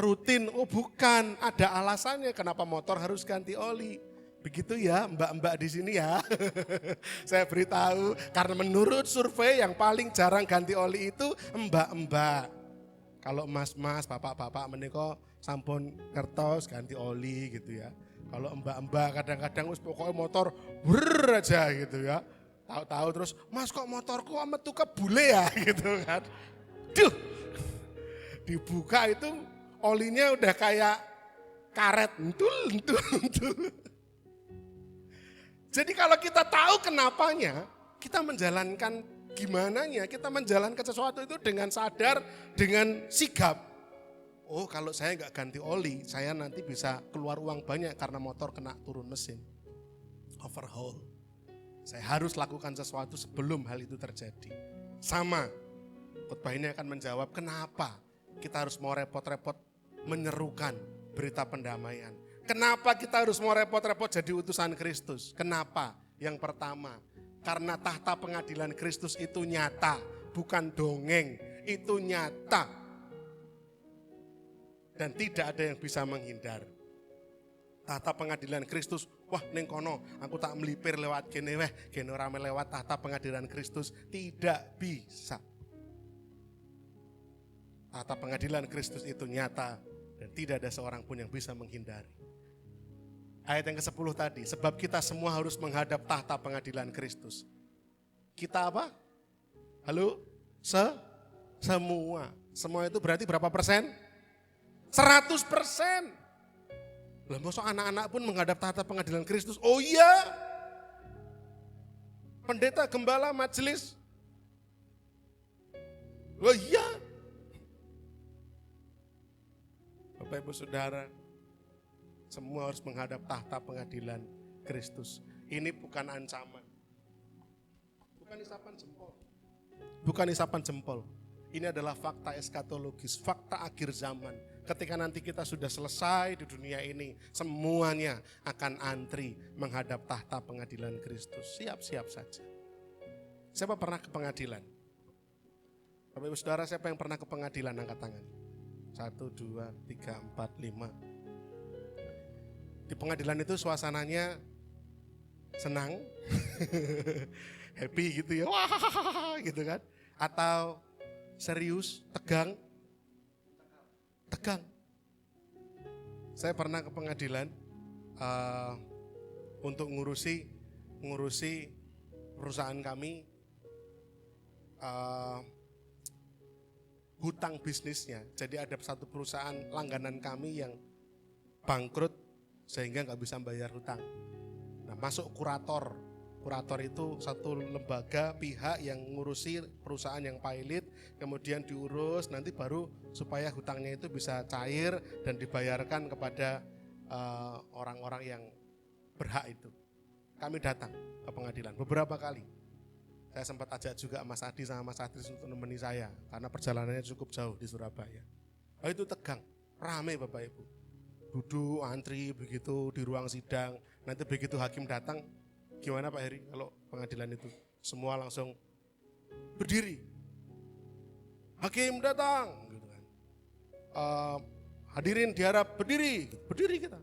rutin, oh bukan, ada alasannya kenapa motor harus ganti oli. Begitu ya mbak-mbak di sini ya. Saya beritahu karena menurut survei yang paling jarang ganti oli itu mbak-mbak. Kalau mas-mas, bapak-bapak menika sampun kertos ganti oli gitu ya. Kalau mbak-mbak kadang-kadang pokoknya motor brrr aja gitu ya. Tahu-tahu terus, mas kok motorku metu ke bule ya gitu kan. Duh, dibuka itu olinya udah kayak karet, entul. Jadi kalau kita tahu kenapanya, kita menjalankan gimananya, kita menjalankan sesuatu itu dengan sadar, dengan sigap. Oh kalau saya nggak ganti oli, saya nanti bisa keluar uang banyak karena motor kena turun mesin. Overhaul. Saya harus lakukan sesuatu sebelum hal itu terjadi. Sama, khotbah ini akan menjawab kenapa kita harus mau repot-repot menyerukan berita pendamaian. Kenapa kita harus mau repot-repot jadi utusan Kristus? Kenapa? Yang pertama, karena tahta pengadilan Kristus itu nyata, bukan dongeng. itu nyata. Dan tidak ada yang bisa menghindar. Tahta pengadilan Kristus, wah ning kono aku tak melipir lewat kene rame lewat tahta pengadilan Kristus. Tidak bisa. Tahta pengadilan Kristus itu nyata dan tidak ada seorang pun yang bisa menghindari. Ayat yang ke-10 tadi, sebab kita semua harus menghadap tahta pengadilan Kristus. Kita apa? Halo? Semua. Semua itu berarti berapa persen? 100%. Lah masa anak-anak pun menghadap tahta pengadilan Kristus? Oh iya. Pendeta, gembala, majelis. Oh iya. Bapak Ibu Saudara, semua harus menghadap tahta pengadilan Kristus. Ini bukan ancaman. Bukan isapan jempol. Bukan isapan jempol. Ini adalah fakta eskatologis, fakta akhir zaman. Ketika nanti kita sudah selesai di dunia ini, semuanya akan antri menghadap tahta pengadilan Kristus. Siap-siap saja. Siapa pernah ke pengadilan? Bapak Ibu Saudara, siapa yang pernah ke pengadilan? Angkat tangan. 1, 2, 3, 4, 5. Di pengadilan itu suasananya senang, happy gitu ya, wah gitu kan. Atau serius, tegang. Saya pernah ke pengadilan untuk ngurusi perusahaan kami, hutang bisnisnya. Jadi ada satu perusahaan langganan kami yang bangkrut sehingga nggak bisa bayar hutang. Nah, masuk kurator. Kurator itu satu lembaga pihak yang ngurusi perusahaan yang pailit, kemudian diurus nanti baru supaya hutangnya itu bisa cair dan dibayarkan kepada orang-orang yang berhak itu. Kami datang ke pengadilan beberapa kali. Saya sempat ajak juga Mas Adi sama Mas Adris untuk menemani saya karena perjalanannya cukup jauh di Surabaya. Oh, itu tegang, rame Bapak Ibu. Duduk antri begitu di ruang sidang. Nanti begitu hakim datang, gimana Pak Heri kalau pengadilan itu? Semua langsung berdiri. Hakim datang, gitu kan. Hadirin diharap berdiri kita.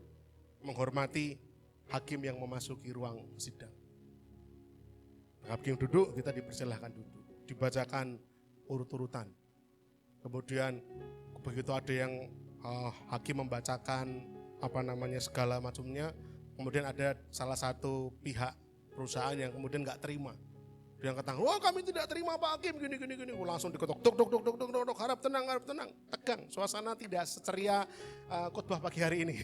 Menghormati hakim yang memasuki ruang sidang. Hakim duduk, kita dipersilahkan duduk. Dibacakan urut-urutan. Kemudian begitu ada yang hakim membacakan segala macamnya, kemudian ada salah satu pihak perusahaan yang kemudian nggak terima. Dia katakan, wah kami tidak terima Pak Hakim, gini. Langsung diketok, dok, harap tenang. Tegang, suasana tidak seceria khotbah pagi hari ini.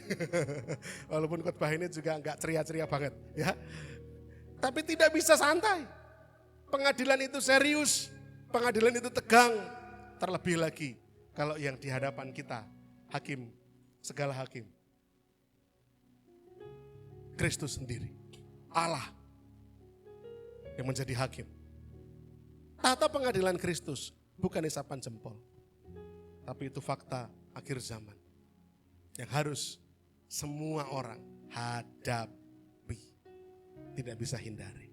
Walaupun khotbah ini juga nggak ceria-ceria banget, ya. Tapi tidak bisa santai. Pengadilan itu serius, pengadilan itu tegang. Terlebih lagi kalau yang di hadapan kita, hakim, segala hakim. Kristus sendiri, Allah yang menjadi hakim. Tahta pengadilan Kristus bukan isapan jempol, tapi itu fakta akhir zaman yang harus semua orang hadapi, tidak bisa hindari.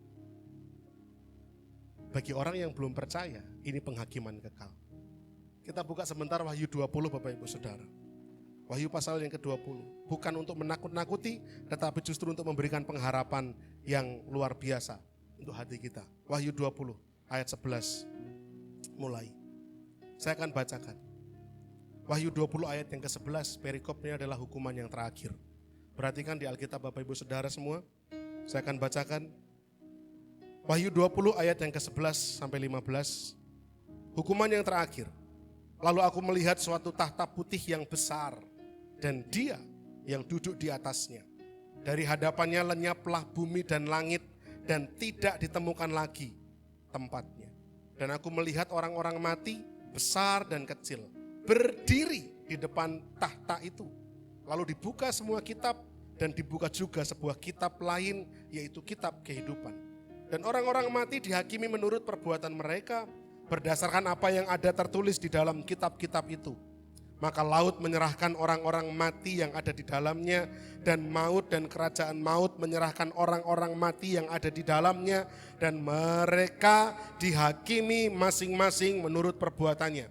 Bagi orang yang belum percaya, ini penghakiman kekal. Kita buka sebentar Wahyu 20 Bapak Ibu Saudara. Wahyu pasal yang ke-20. Bukan untuk menakut-nakuti, tetapi justru untuk memberikan pengharapan yang luar biasa untuk hati kita. Wahyu 20 ayat 11 mulai. Saya akan bacakan. Wahyu 20 ayat yang ke-11, perikopnya adalah hukuman yang terakhir. Perhatikan di Alkitab Bapak Ibu Saudara semua. Saya akan bacakan. Wahyu 20 ayat yang ke-11 sampai 15. Hukuman yang terakhir. Lalu aku melihat suatu tahta putih yang besar dan Dia yang duduk di atasnya. Dari hadapannya lenyaplah bumi dan langit dan tidak ditemukan lagi tempatnya. Dan aku melihat orang-orang mati besar dan kecil berdiri di depan tahta itu. Lalu dibuka semua kitab dan dibuka juga sebuah kitab lain, yaitu kitab kehidupan. Dan orang-orang mati dihakimi menurut perbuatan mereka berdasarkan apa yang ada tertulis di dalam kitab-kitab itu. Maka laut menyerahkan orang-orang mati yang ada di dalamnya, dan maut dan kerajaan maut menyerahkan orang-orang mati yang ada di dalamnya, dan mereka dihakimi masing-masing menurut perbuatannya.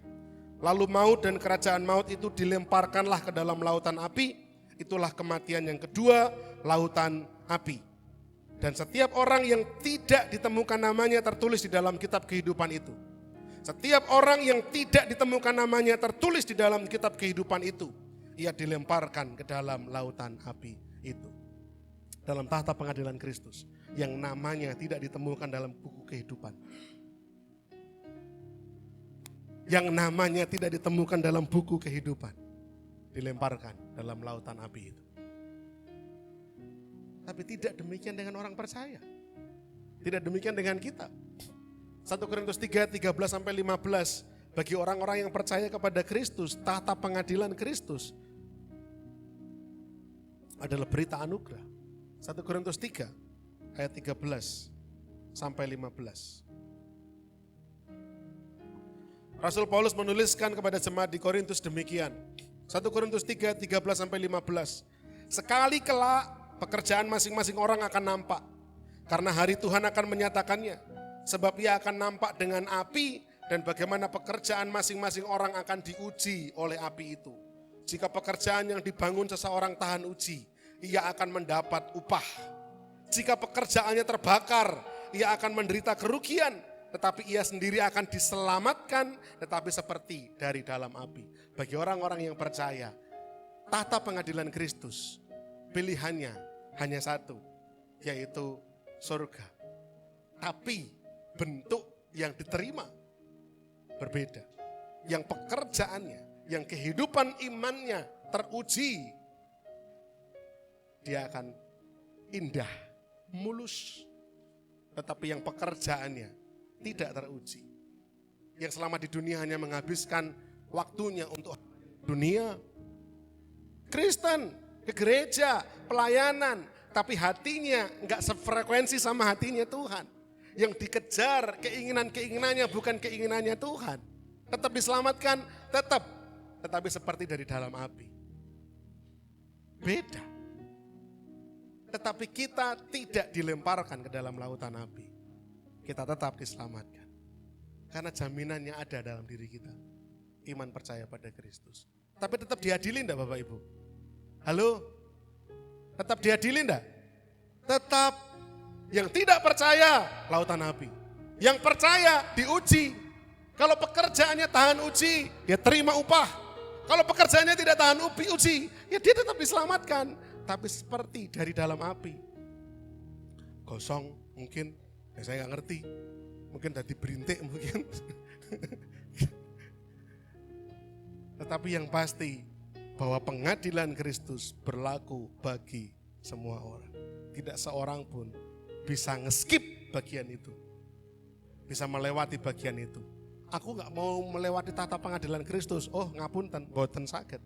Lalu maut dan kerajaan maut itu dilemparkanlah ke dalam lautan api. Itulah kematian yang kedua, lautan api. Dan setiap orang yang tidak ditemukan namanya tertulis di dalam kitab kehidupan itu. Setiap orang yang tidak ditemukan namanya tertulis di dalam kitab kehidupan itu, ia dilemparkan ke dalam lautan api itu. Dalam tahta pengadilan Kristus yang namanya tidak ditemukan dalam buku kehidupan. Yang namanya tidak ditemukan dalam buku kehidupan, dilemparkan dalam lautan api itu. Tapi tidak demikian dengan orang percaya. Tidak demikian dengan kita. 1 Korintus 3, 13-15. Bagi orang-orang yang percaya kepada Kristus, tahta pengadilan Kristus adalah berita anugerah. 1 Korintus 3 ayat 13-15. Rasul Paulus menuliskan kepada jemaat di Korintus demikian. 1 Korintus 3, 13-15. Sekali kelak pekerjaan masing-masing orang akan nampak. Karena hari Tuhan akan menyatakannya. Sebab ia akan nampak dengan api dan bagaimana pekerjaan masing-masing orang akan diuji oleh api itu. Jika pekerjaan yang dibangun seseorang tahan uji, ia akan mendapat upah. Jika pekerjaannya terbakar, ia akan menderita kerugian. Tetapi ia sendiri akan diselamatkan, tetapi seperti dari dalam api. Bagi orang-orang yang percaya, tahta pengadilan Kristus, pilihannya hanya satu, yaitu surga. Tapi bentuk yang diterima berbeda. Yang pekerjaannya, yang kehidupan imannya teruji, dia akan indah, mulus. Tetapi yang pekerjaannya tidak teruji. Yang selama di dunia hanya menghabiskan waktunya untuk dunia. Kristen, ke gereja, pelayanan, tapi hatinya enggak sefrekuensi sama hatinya Tuhan. Yang dikejar keinginan-keinginannya bukan keinginannya Tuhan. Tetap diselamatkan, tetap. Tetapi seperti dari dalam api. Beda. Tetapi kita tidak dilemparkan ke dalam lautan api. Kita tetap diselamatkan. Karena jaminannya ada dalam diri kita. Iman percaya pada Kristus. Tapi tetap diadili enggak Bapak Ibu? Halo? Tetap diadili enggak? Tetap. Yang tidak percaya, lautan api. Yang percaya, diuji. Kalau pekerjaannya tahan uji, ya terima upah. Kalau pekerjaannya tidak tahan uji, ya dia tetap diselamatkan. Tapi seperti dari dalam api. Gosong mungkin. Ya saya gak ngerti, mungkin tadi berintik mungkin. Tetapi yang pasti bahwa pengadilan Kristus berlaku bagi semua orang. Tidak seorang pun bisa ngeskip bagian itu. Bisa melewati bagian itu. Aku gak mau melewati tata pengadilan Kristus. Oh ngapunten, boten saged.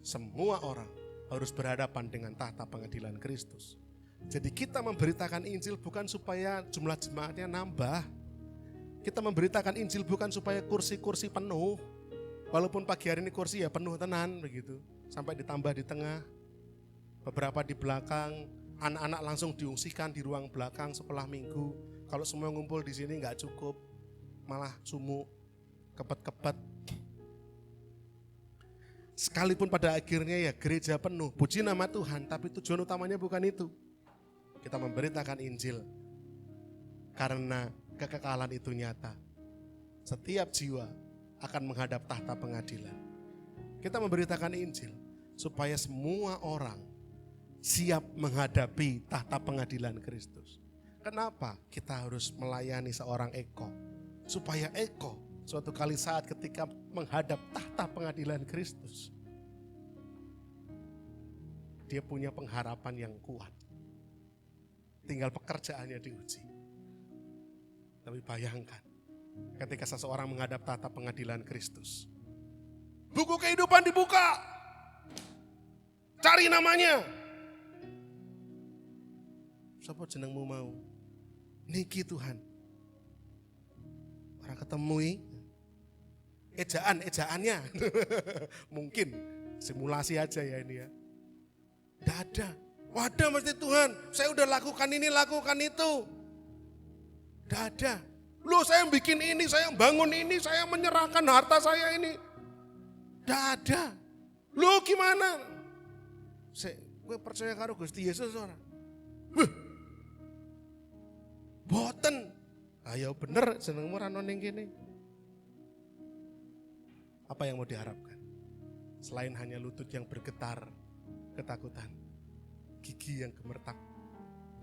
Semua orang harus berhadapan dengan tahta pengadilan Kristus. Jadi kita memberitakan Injil bukan supaya jumlah jemaatnya nambah. Kita memberitakan Injil bukan supaya kursi-kursi penuh. Walaupun pagi hari ini kursi ya penuh tenan begitu. Sampai ditambah di tengah. Beberapa di belakang. Anak-anak langsung diungsikan di ruang belakang setelah minggu. Kalau semua ngumpul di sini gak cukup. Malah sumuk, kepet-kepet. Sekalipun pada akhirnya ya gereja penuh. Puji nama Tuhan, tapi tujuan utamanya bukan itu. Kita memberitakan Injil karena kekekalan itu nyata. Setiap jiwa akan menghadap tahta pengadilan. Kita memberitakan Injil supaya semua orang siap menghadapi tahta pengadilan Kristus. Kenapa kita harus melayani seorang Eko? Supaya Eko suatu kali saat ketika menghadap tahta pengadilan Kristus, dia punya pengharapan yang kuat. Tinggal pekerjaannya diuji. Tapi bayangkan, ketika seseorang menghadap tahta pengadilan Kristus, buku kehidupan dibuka, cari namanya. Siapa jenengmu mau? Niki Tuhan. Orang ketemui, ejaannya. Mungkin simulasi aja ya ini ya. Tidak ada. Wadah mesti Tuhan, saya udah lakukan ini, lakukan itu. Tidak ada. Loh saya bikin ini, saya bangun ini, saya menyerahkan harta saya ini. Tidak ada. Loh gimana? Gue percaya karo Gusti Yesus ora. Boten. Ayo bener senengmu ra ono ning kene. Apa yang mau diharapkan? Selain hanya lutut yang bergetar, ketakutan, gigi yang gemetar.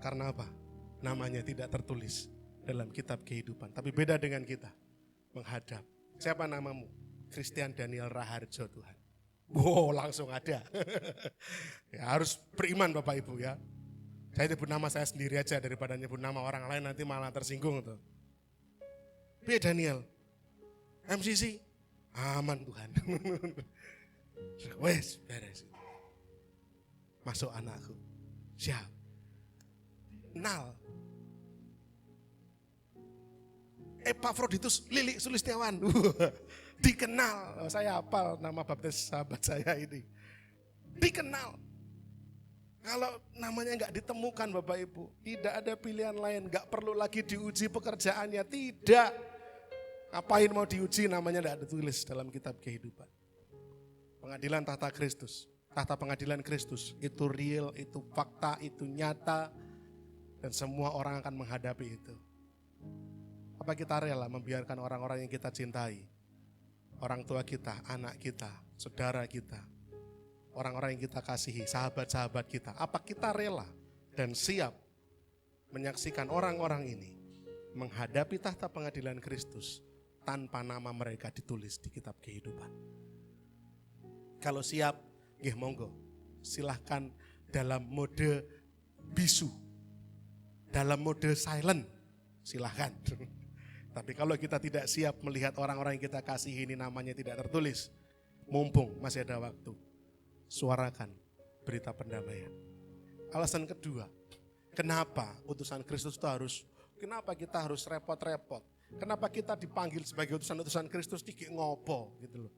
Karena apa? Namanya tidak tertulis dalam kitab kehidupan. Tapi beda dengan kita. Menghadap. Siapa namamu? Christian Daniel Raharjo Tuhan. Wow, langsung ada. Ya, harus beriman Bapak Ibu ya. Saya nyebut nama saya sendiri aja daripada nyebut nama orang lain nanti malah tersinggung tuh. Piye Daniel? MCC? Aman Tuhan. Wes, beres. Masuk anakku. Siap. Nal. Epafroditus Lilik Sulistiawan. Dikenal. Saya hafal nama baptis sahabat saya ini. Dikenal. Kalau namanya nggak ditemukan Bapak Ibu, tidak ada pilihan lain, nggak perlu lagi diuji pekerjaannya, tidak. Ngapain mau diuji, namanya nggak ada tulis dalam kitab kehidupan. Pengadilan tahta Kristus, tahta pengadilan Kristus, itu real, itu fakta, itu nyata, dan semua orang akan menghadapi itu. Apa kita rela membiarkan orang-orang yang kita cintai, orang tua kita, anak kita, saudara kita, orang-orang yang kita kasihi, sahabat-sahabat kita, apa kita rela dan siap menyaksikan orang-orang ini menghadapi tahta pengadilan Kristus tanpa nama mereka ditulis di kitab kehidupan? Kalau siap, nggih monggo, silahkan dalam mode bisu, dalam mode silent, silahkan. Tapi kalau kita tidak siap melihat orang-orang yang kita kasihi ini namanya tidak tertulis, mumpung masih ada waktu, suarakan berita pendamaian. Alasan kedua, kenapa utusan Kristus itu kenapa kita harus repot-repot? Kenapa kita dipanggil sebagai utusan-utusan Kristus dikik ngopo gitu loh.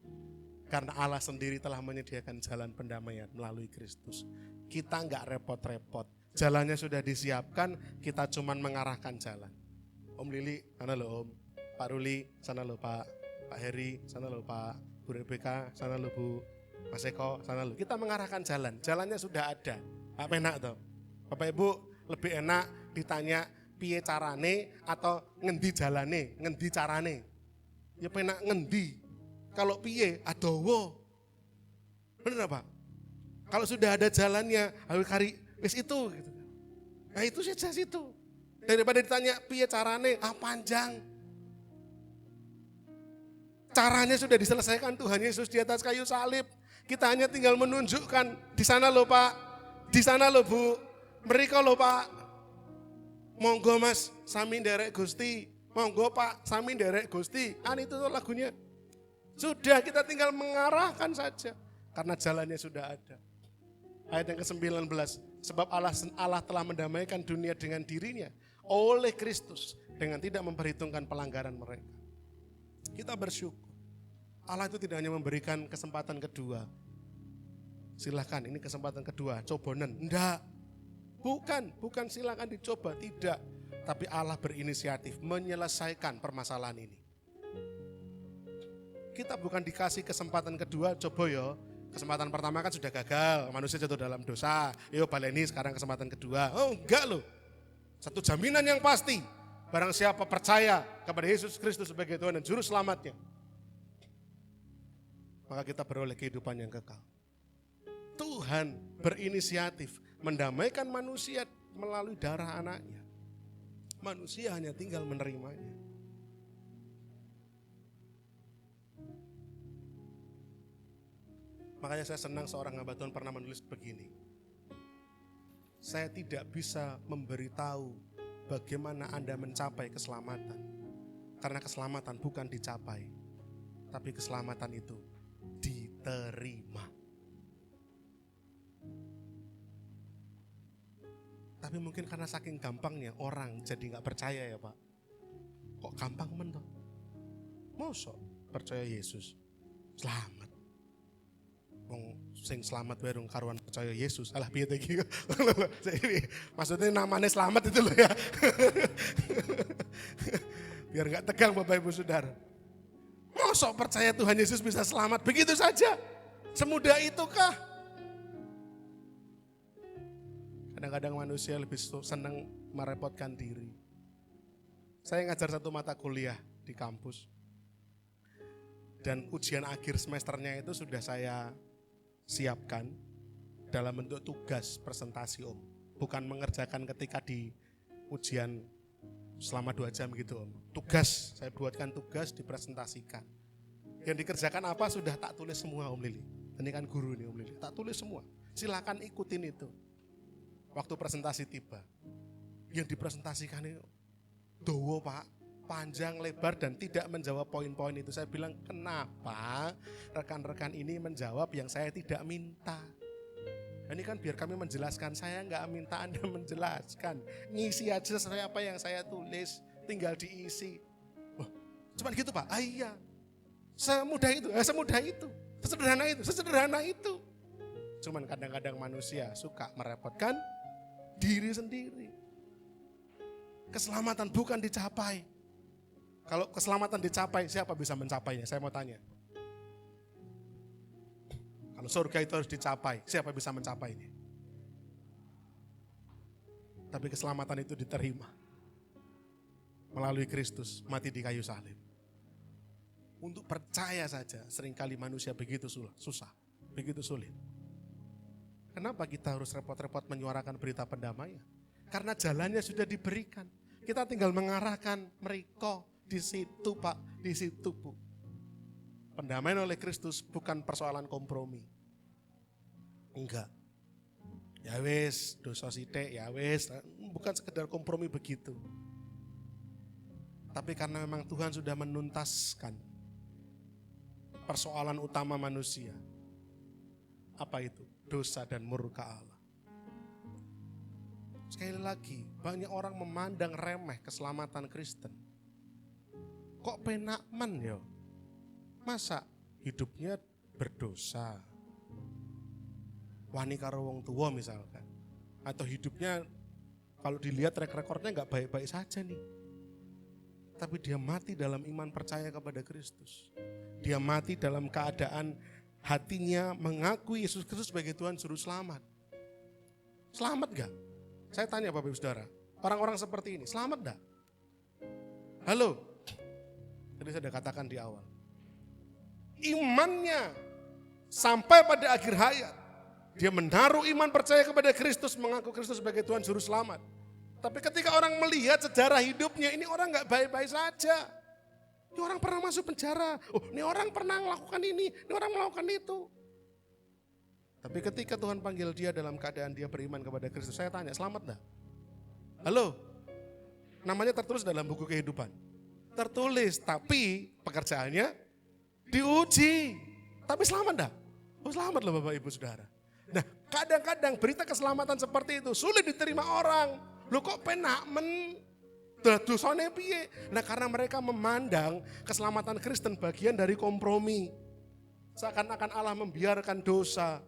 Karena Allah sendiri telah menyediakan jalan pendamaian melalui Kristus. Kita enggak repot-repot. Jalannya sudah disiapkan, kita cuman mengarahkan jalan. Om Lili, sana loh Om. Pak Ruli, sana loh Pak Heri, sana loh Pak Bu Rebeka, sana loh Bu Mas Eko, sana loh. Kita mengarahkan jalan, jalannya sudah ada. Apa enak toh? Bapak Ibu lebih enak ditanya piye carane atau ngendi jalane, ngendi carane. Ya penak ngendi. Kalau piye adowo. Bener Pak? Kalau sudah ada jalannya, ayo kari wis itu gitu. Nah itu saja situ. Daripada ditanya piye carane, panjang. Caranya sudah diselesaikan Tuhan Yesus di atas kayu salib. Kita hanya tinggal menunjukkan, di sana loh Pak, di sana loh Bu, mereka loh Pak. Monggo Mas, sami nderek Gusti. Monggo Pak, sami nderek Gusti. Itu tuh lagunya. Sudah kita tinggal mengarahkan saja. Karena jalannya sudah ada. Ayat yang ke-19, sebab Allah telah mendamaikan dunia dengan dirinya oleh Kristus dengan tidak memperhitungkan pelanggaran mereka. Kita bersyukur. Allah itu tidak hanya memberikan kesempatan kedua. Silahkan ini kesempatan kedua, cobonen. Enggak. Bukan silahkan dicoba, tidak. Tapi Allah berinisiatif menyelesaikan permasalahan ini. Kita bukan dikasih kesempatan kedua, coba ya. Kesempatan pertama kan sudah gagal, manusia jatuh dalam dosa. Yuk baleni sekarang kesempatan kedua. Oh enggak loh. Satu jaminan yang pasti, barang siapa percaya kepada Yesus Kristus sebagai Tuhan dan Juru Selamatnya, maka kita beroleh kehidupan yang kekal. Tuhan berinisiatif mendamaikan manusia melalui darah anaknya. Manusia hanya tinggal menerimanya. Makanya saya senang seorang hamba Tuhan pernah menulis begini. Saya tidak bisa memberitahu bagaimana Anda mencapai keselamatan. Karena keselamatan bukan dicapai, tapi keselamatan itu diterima. Tapi mungkin karena saking gampangnya orang jadi gak percaya ya Pak. Kok gampang men toh? Mosok percaya Yesus selamat. Wong sing selamat wae karuan percaya Yesus. Alah piye iki? Maksudnya namanya selamat itu loh ya. Biar nggak tegang Bapak Ibu Saudara. Mosok percaya Tuhan Yesus bisa selamat begitu saja? Semudah itukah? Kadang-kadang manusia lebih senang merepotkan diri. Saya ngajar satu mata kuliah di kampus. Dan ujian akhir semesternya itu sudah saya siapkan dalam bentuk tugas presentasi Om. Bukan mengerjakan ketika di ujian selama 2 jam gitu Om. Tugas, saya buatkan tugas dipresentasikan. Yang dikerjakan apa sudah tak tulis semua Om Lili. Ini kan guru nih Om Lili, tak tulis semua. Silakan ikutin itu. Waktu presentasi tiba, yang dipresentasikan itu dowo Pak, panjang lebar dan tidak menjawab poin-poin itu. Saya bilang kenapa rekan-rekan ini menjawab yang saya tidak minta. Ini kan biar kami menjelaskan, saya nggak minta Anda menjelaskan. Ngisi aja sesuai apa yang saya tulis, tinggal diisi. Wah, cuman gitu Pak? Ah iya, semudah itu, sesederhana itu. Cuman kadang-kadang manusia suka merepotkan diri sendiri. Keselamatan bukan dicapai. Kalau keselamatan dicapai, siapa bisa mencapainya? Saya mau tanya. Kalau surga itu harus dicapai, siapa bisa mencapainya? Tapi keselamatan itu diterima melalui Kristus mati di kayu salib. Untuk percaya saja seringkali manusia begitu susah, begitu sulit. Kenapa kita harus repot-repot menyuarakan berita pendamaian? Karena jalannya sudah diberikan. Kita tinggal mengarahkan mereka di situ Pak, di situ Bu. Pendamaian oleh Kristus bukan persoalan kompromi. Enggak. Ya wis, dosa sithik, ya wis, bukan sekedar kompromi begitu. Tapi karena memang Tuhan sudah menuntaskan persoalan utama manusia. Apa itu? Dosa dan murka Allah. Sekali lagi, banyak orang memandang remeh keselamatan Kristen. Kok penak men ya? Masa hidupnya berdosa? Wani karo wong tua misalkan. Atau hidupnya kalau dilihat rekor-rekornya gak baik-baik saja nih. Tapi dia mati dalam iman percaya kepada Kristus. Dia mati dalam keadaan hatinya mengakui Yesus Kristus sebagai Tuhan Juru Selamat. Selamat gak? Saya tanya Bapak Ibu Saudara, orang-orang seperti ini selamat gak? Halo? Tadi saya sudah katakan di awal. Imannya sampai pada akhir hayat. Dia menaruh iman percaya kepada Kristus, mengaku Kristus sebagai Tuhan Juru Selamat. Tapi ketika orang melihat sejarah hidupnya, ini orang gak baik-baik saja. Ini orang pernah masuk penjara, oh ini orang pernah melakukan ini orang melakukan itu. Tapi ketika Tuhan panggil dia dalam keadaan dia beriman kepada Kristus, saya tanya, selamat enggak? Halo? Namanya tertulis dalam buku kehidupan. Tertulis, tapi pekerjaannya diuji. Tapi selamat enggak? Oh selamat loh Bapak Ibu Saudara. Nah kadang-kadang berita keselamatan seperti itu sulit diterima orang. Loh kok penak men? Dosane piye? Nah karena mereka memandang keselamatan Kristen bagian dari kompromi. Seakan-akan Allah membiarkan dosa.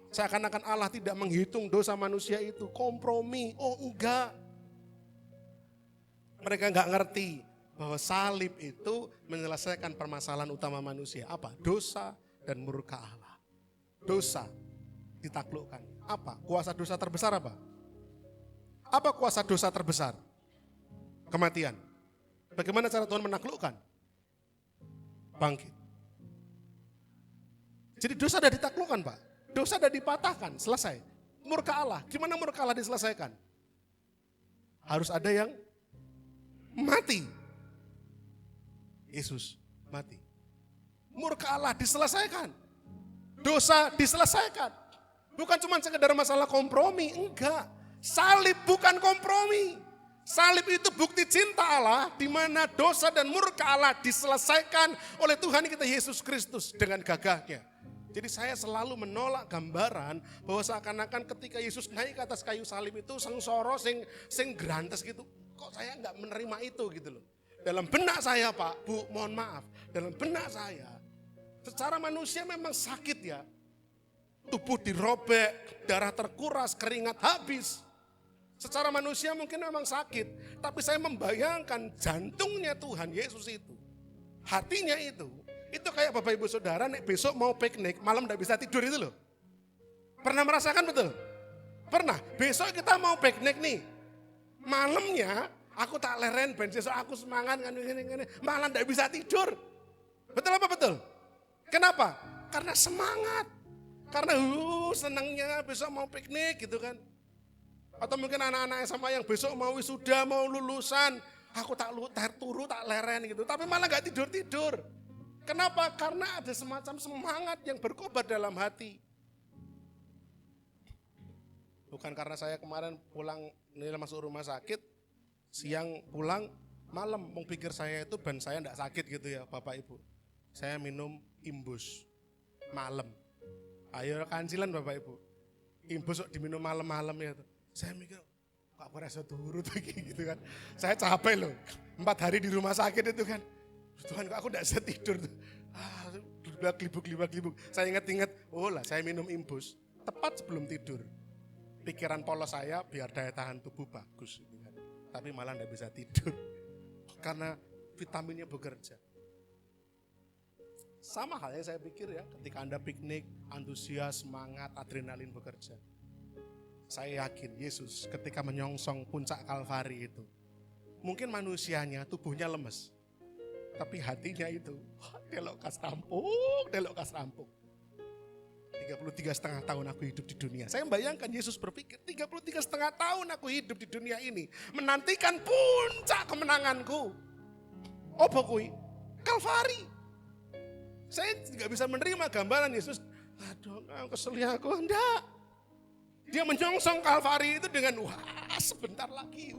Seakan-akan Allah tidak menghitung dosa manusia itu. Kompromi, oh enggak. Mereka enggak ngerti bahwa salib itu menyelesaikan permasalahan utama manusia. Apa? Dosa dan murka Allah. Dosa ditaklukkan. Apa? Kuasa dosa terbesar apa? Apa kuasa dosa terbesar? Kematian. Bagaimana cara Tuhan menaklukkan? Bangkit. Jadi dosa sudah ditaklukkan Pak. Dosa sudah dipatahkan, selesai. Murka Allah, gimana murka Allah diselesaikan? Harus ada yang mati. Yesus mati. Murka Allah diselesaikan. Dosa diselesaikan. Bukan cuma sekedar masalah kompromi, enggak. Salib bukan kompromi. Salib itu bukti cinta Allah di mana dosa dan murka Allah diselesaikan oleh Tuhan kita Yesus Kristus dengan gagahnya. Jadi saya selalu menolak gambaran bahwa seakan-akan ketika Yesus naik ke atas kayu salib itu sengsara sing grantes gitu. Kok saya enggak menerima itu gitu loh. Dalam benak saya Pak, Bu, mohon maaf. Dalam benak saya, secara manusia memang sakit ya. Tubuh dirobek, darah terkuras, keringat habis. Secara manusia mungkin memang sakit. Tapi saya membayangkan jantungnya Tuhan Yesus itu, hatinya itu kayak Bapak Ibu Saudara nek besok mau piknik, malam tidak bisa tidur itu loh. Pernah merasakan betul? Pernah, besok kita mau piknik nih, malamnya aku tak leren, ben besok aku semangat, malam tidak bisa tidur. Betul apa betul? Kenapa? Karena semangat. Karena senangnya besok mau piknik gitu kan. Atau mungkin anak-anak SMA yang besok mau wisuda, mau lulusan. Aku tak turu, tak leren gitu. Tapi malah gak tidur-tidur. Kenapa? Karena ada semacam semangat yang berkobar dalam hati. Bukan karena saya kemarin pulang, masuk rumah sakit, siang pulang, malam. Mau pikir saya itu ban saya gak sakit gitu ya Bapak Ibu. Saya minum imbus malam. Ayo kancilan Bapak Ibu. Imbus kok diminum malam-malam ya. Saya mikir, kok aku rasa turut gitu kan. Saya capek loh, 4 hari di rumah sakit itu kan. Tuhan kok aku gak bisa tidur tuh. Gelibuk. Saya ingat-ingat, oh lah saya minum imbus. Tepat sebelum tidur. Pikiran polos saya biar daya tahan tubuh bagus. Gitu kan. Tapi malah gak bisa tidur. Karena vitaminnya bekerja. Sama halnya saya pikir ya, ketika Anda piknik, antusias, semangat, adrenalin bekerja. Saya yakin Yesus ketika menyongsong puncak Kalvari itu, mungkin manusianya, tubuhnya lemes. Tapi hatinya itu, delok kas rampung. 33,5 tahun aku hidup di dunia. Saya membayangkan Yesus berpikir, 33,5 tahun aku hidup di dunia ini, menantikan puncak kemenanganku. Apa kui? Kalvari. Saya tidak bisa menerima gambaran Yesus, aduh kesel aku, enggak. Dia menyongsong Kalvari itu dengan sebentar lagi.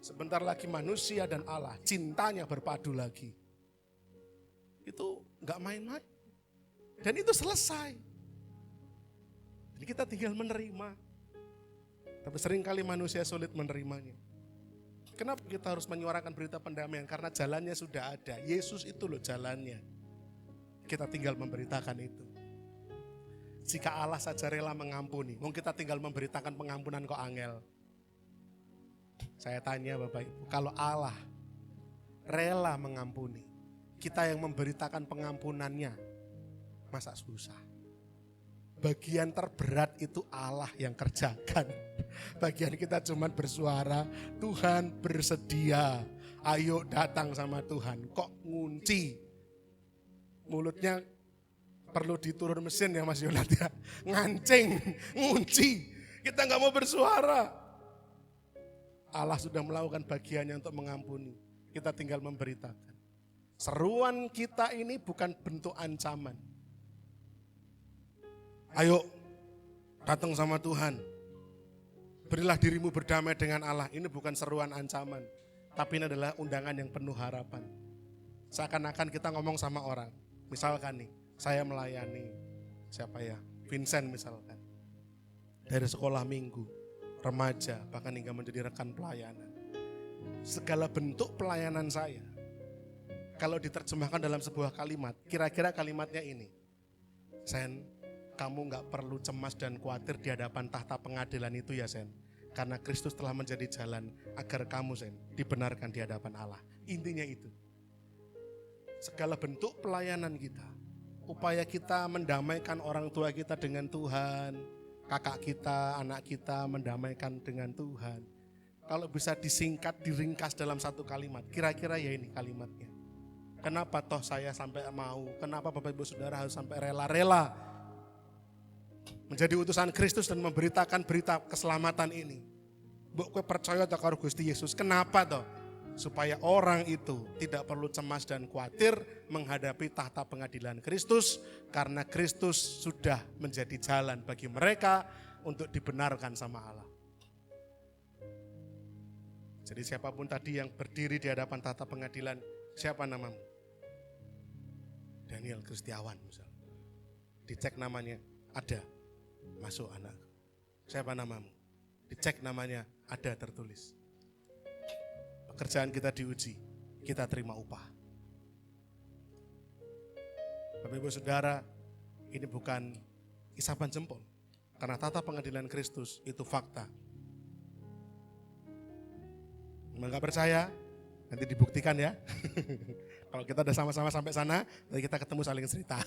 Sebentar lagi manusia dan Allah cintanya berpadu lagi. Itu enggak main-main. Dan itu selesai. Jadi kita tinggal menerima. Tapi seringkali manusia sulit menerimanya. Kenapa kita harus menyuarakan berita pendamaian? Karena jalannya sudah ada. Yesus itu loh jalannya. Kita tinggal memberitakan itu. Jika Allah saja rela mengampuni, mungkin kita tinggal memberitakan pengampunan kok angel. Saya tanya Bapak Ibu, kalau Allah rela mengampuni, kita yang memberitakan pengampunannya, masa susah? Bagian terberat itu Allah yang kerjakan. Bagian kita cuma bersuara, Tuhan bersedia, ayo datang sama Tuhan. Kok ngunci? Mulutnya perlu diturun mesin ya Mas Yonat ya. Ngancing, ngunci. Kita gak mau bersuara. Allah sudah melakukan bagiannya untuk mengampuni. Kita tinggal memberitakan. Seruan kita ini bukan bentuk ancaman. Ayo datang sama Tuhan. Berilah dirimu berdamai dengan Allah. Ini bukan seruan ancaman. Tapi ini adalah undangan yang penuh harapan. Seakan-akan kita ngomong sama orang. Misalkan nih, saya melayani siapa ya? Vincent misalkan. Dari sekolah minggu, remaja, bahkan hingga menjadi rekan pelayanan. Segala bentuk pelayanan saya, kalau diterjemahkan dalam sebuah kalimat, kira-kira kalimatnya ini. Sen, kamu gak perlu cemas dan khawatir di hadapan tahta pengadilan itu ya Sen. Karena Kristus telah menjadi jalan agar kamu Sen dibenarkan di hadapan Allah. Intinya itu. Segala bentuk pelayanan kita, upaya kita mendamaikan orang tua kita dengan Tuhan, kakak kita, anak kita mendamaikan dengan Tuhan. Kalau bisa disingkat, diringkas dalam satu kalimat, kira-kira ya ini kalimatnya. Kenapa toh saya sampai mau, kenapa Bapak Ibu Saudara harus sampai rela-rela menjadi utusan Kristus dan memberitakan berita keselamatan ini. Mbok kowe percaya tak karo Gusti Yesus, kenapa toh? Supaya orang itu tidak perlu cemas dan khawatir menghadapi tahta pengadilan Kristus, karena Kristus sudah menjadi jalan bagi mereka untuk dibenarkan sama Allah. Jadi siapapun tadi yang berdiri di hadapan tahta pengadilan, siapa namamu? Daniel Kristiawan misalnya. Dicek namanya, ada, masuk anak. Siapa namamu? Dicek namanya, ada tertulis. Pekerjaan kita diuji, kita terima upah. Bapak Ibu Saudara, ini bukan isapan jempol. Karena tata pengadilan Kristus itu fakta. Emang gak percaya? Nanti dibuktikan ya. Kalau kita udah sama-sama sampai sana, nanti kita ketemu saling cerita.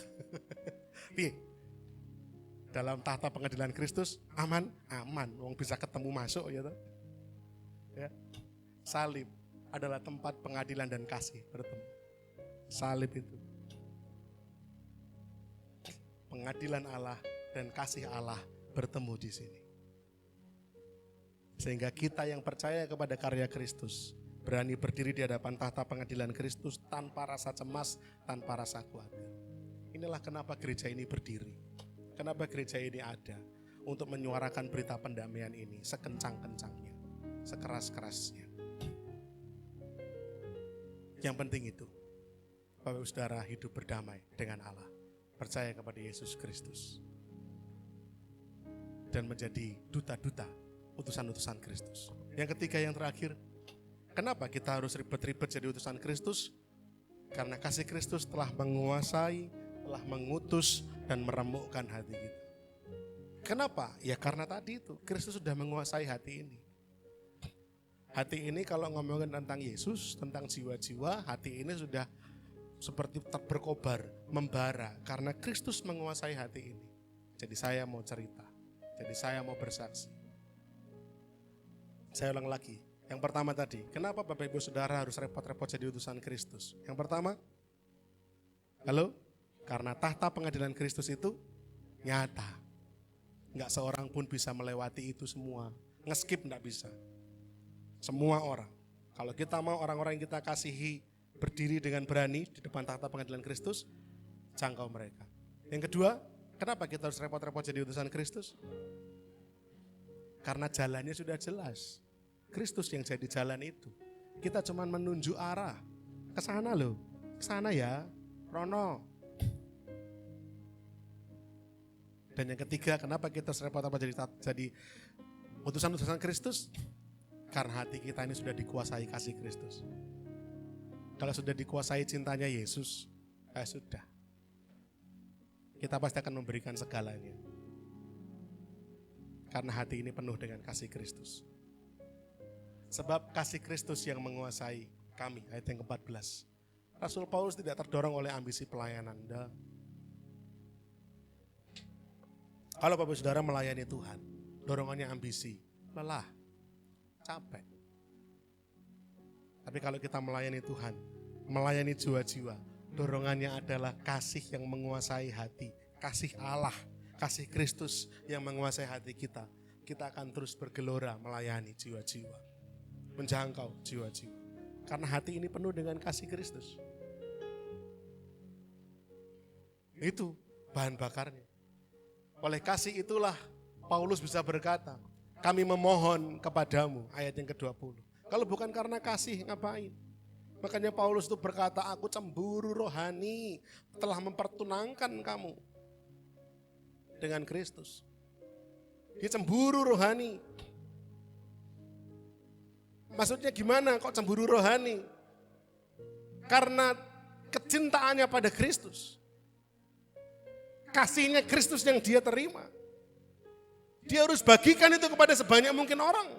Dalam tahta pengadilan Kristus aman, aman. Wong bisa ketemu masuk ya toh. Ya. Salib adalah tempat pengadilan dan kasih bertemu. Salib itu pengadilan Allah dan kasih Allah bertemu di sini. Sehingga kita yang percaya kepada karya Kristus berani berdiri di hadapan tahta pengadilan Kristus tanpa rasa cemas, tanpa rasa khawatir. Inilah kenapa gereja ini berdiri. Kenapa gereja ini ada untuk menyuarakan berita pendamaian ini sekencang-kencangnya, sekeras-kerasnya. Yang penting itu, Bapak Saudara hidup berdamai dengan Allah, percaya kepada Yesus Kristus, dan menjadi duta-duta utusan-utusan Kristus. Yang ketiga, yang terakhir, kenapa kita harus ribet-ribet jadi utusan Kristus? Karena kasih Kristus telah menguasai, telah mengutus dan meremukkan hati kita. Kenapa? Ya karena tadi itu, Kristus sudah menguasai hati ini. Hati ini kalau ngomongin tentang Yesus, tentang jiwa-jiwa, hati ini sudah seperti berkobar, membara. Karena Kristus menguasai hati ini. Jadi saya mau cerita, jadi saya mau bersaksi. Saya ulang lagi. Yang pertama tadi, kenapa Bapak Ibu Saudara harus repot-repot jadi utusan Kristus? Yang pertama, halo? Karena tahta pengadilan Kristus itu nyata. Enggak seorang pun bisa melewati itu semua. Ngeskip enggak bisa. Semua orang. Kalau kita mau orang-orang yang kita kasihi berdiri dengan berani di depan tahta pengadilan Kristus, jangkau mereka. Yang kedua, kenapa kita harus repot-repot jadi utusan Kristus? Karena jalannya sudah jelas. Kristus yang jadi jalan itu. Kita cuma menunjuk arah. Ke sana loh. Ke sana ya. Rono. Dan yang ketiga, kenapa kita harus repot-repot jadi utusan-utusan Kristus? Karena hati kita ini sudah dikuasai kasih Kristus. Kalau sudah dikuasai cintanya Yesus, sudah. Kita pasti akan memberikan segalanya. Karena hati ini penuh dengan kasih Kristus. Sebab kasih Kristus yang menguasai kami, ayat yang ke-14. Rasul Paulus tidak terdorong oleh ambisi pelayanan. Kalau Bapak Saudara melayani Tuhan, dorongannya ambisi, lelah, capek. Tapi kalau kita melayani Tuhan, melayani jiwa-jiwa, dorongannya adalah kasih yang menguasai hati, kasih Allah, kasih Kristus yang menguasai hati kita. Kita akan terus bergelora melayani jiwa-jiwa, menjangkau jiwa-jiwa. Karena hati ini penuh dengan kasih Kristus. Itu bahan bakarnya. Oleh kasih itulah Paulus bisa berkata, kami memohon kepadamu, ayat yang ke-20. Kalau bukan karena kasih, ngapain? Makanya Paulus itu berkata, aku cemburu rohani telah mempertunangkan kamu dengan Kristus. Dia cemburu rohani. Maksudnya gimana kok cemburu rohani? Karena kecintaannya pada Kristus. Kasihnya Kristus yang dia terima. Dia harus bagikan itu kepada sebanyak mungkin orang.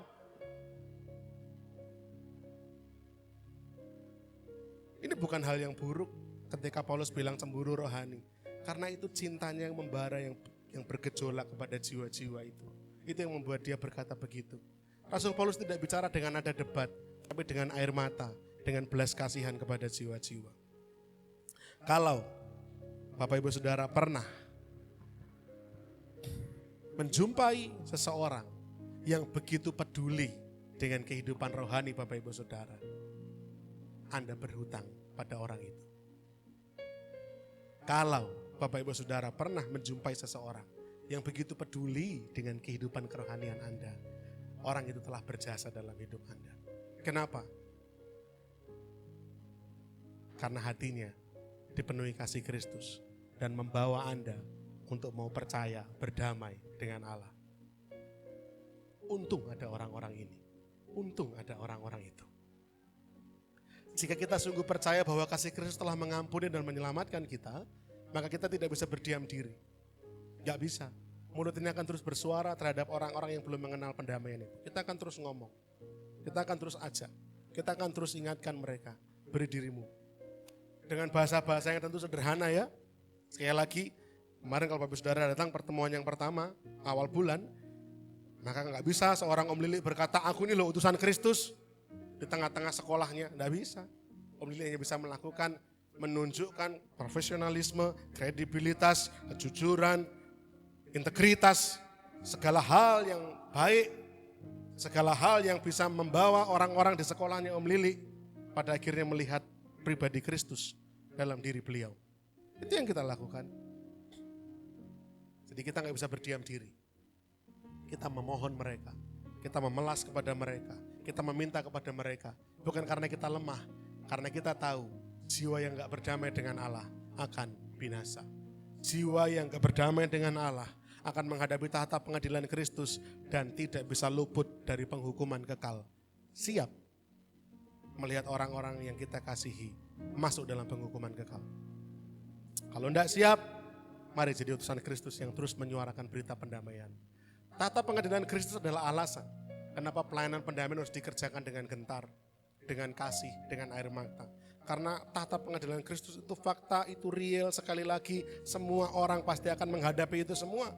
Ini bukan hal yang buruk ketika Paulus bilang cemburu rohani. Karena itu cintanya yang membara, yang bergejolak kepada jiwa-jiwa itu. Itu yang membuat dia berkata begitu. Rasul Paulus tidak bicara dengan nada debat, tapi dengan air mata, dengan belas kasihan kepada jiwa-jiwa. Kalau Bapak Ibu Saudara pernah menjumpai seseorang yang begitu peduli dengan kehidupan rohani Bapak Ibu Saudara, Anda berhutang pada orang itu. Kalau Bapak Ibu Saudara pernah menjumpai seseorang yang begitu peduli dengan kehidupan kerohanian Anda, orang itu telah berjasa dalam hidup Anda. Kenapa? Karena hatinya dipenuhi kasih Kristus dan membawa Anda untuk mau percaya, berdamai dengan Allah. Untung ada orang-orang ini. Untung ada orang-orang itu. Jika kita sungguh percaya bahwa kasih Kristus telah mengampuni dan menyelamatkan kita, maka kita tidak bisa berdiam diri. Gak bisa. Mulut ini akan terus bersuara terhadap orang-orang yang belum mengenal pendamaian itu. Kita akan terus ngomong. Kita akan terus ajak. Kita akan terus ingatkan mereka, beri dirimu. Dengan bahasa-bahasa yang tentu sederhana ya. Sekali lagi, kemarin kalau Bapak Saudara datang pertemuan yang pertama, awal bulan, maka nggak bisa seorang Om Lili berkata, aku ini loh utusan Kristus di tengah-tengah sekolahnya. Nggak bisa. Om Lili hanya bisa melakukan, menunjukkan profesionalisme, kredibilitas, kejujuran, integritas, segala hal yang baik, segala hal yang bisa membawa orang-orang di sekolahnya Om Lili pada akhirnya melihat pribadi Kristus dalam diri beliau. Itu yang kita lakukan. Jadi kita nggak bisa berdiam diri. Kita memohon mereka, kita memelas kepada mereka, kita meminta kepada mereka. Bukan karena kita lemah, karena kita tahu jiwa yang nggak berdamai dengan Allah akan binasa. Jiwa yang nggak berdamai dengan Allah akan menghadapi tahta pengadilan Kristus dan tidak bisa luput dari penghukuman kekal. Siap melihat orang-orang yang kita kasihi masuk dalam penghukuman kekal. Kalau tidak siap, mari jadi utusan Kristus yang terus menyuarakan berita pendamaian. Tahta pengadilan Kristus adalah alasan kenapa pelayanan pendamaian harus dikerjakan dengan gentar, dengan kasih, dengan air mata. Karena tahta pengadilan Kristus itu fakta, itu real. Sekali lagi, semua orang pasti akan menghadapi itu semua.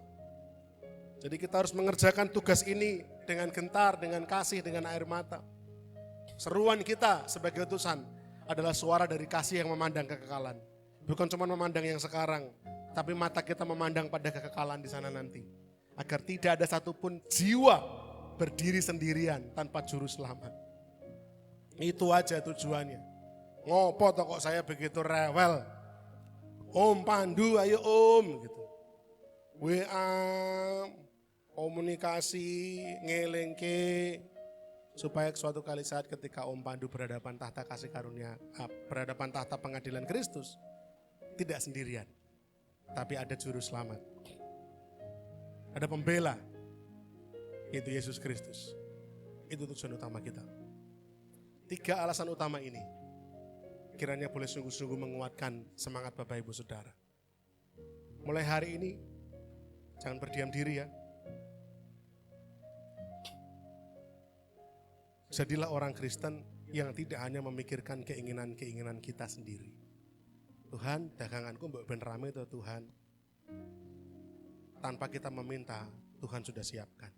Jadi kita harus mengerjakan tugas ini dengan gentar, dengan kasih, dengan air mata. Seruan kita sebagai utusan adalah suara dari kasih yang memandang kekekalan. Bukan cuma memandang yang sekarang, tapi mata kita memandang pada kekekalan di sana nanti. Agar tidak ada satupun jiwa berdiri sendirian tanpa juru selamat. Itu aja tujuannya. Ngopo toh kok saya begitu rewel? Om Pandu, ayo Om gitu. WA, komunikasi, ngelengke, supaya suatu kali saat ketika Om Pandu berhadapan tahta kasih karunia, berhadapan tahta pengadilan Kristus, tidak sendirian, tapi ada juru selamat. Ada pembela, yaitu Yesus Kristus. Itu tujuan utama kita. 3 alasan utama ini kiranya boleh sungguh-sungguh menguatkan semangat Bapak Ibu Saudara. Mulai hari ini, jangan berdiam diri ya. Jadilah orang Kristen yang tidak hanya memikirkan keinginan-keinginan kita sendiri. Tuhan, daganganku mbok ben rame tuh Tuhan. Tanpa kita meminta, Tuhan sudah siapkan.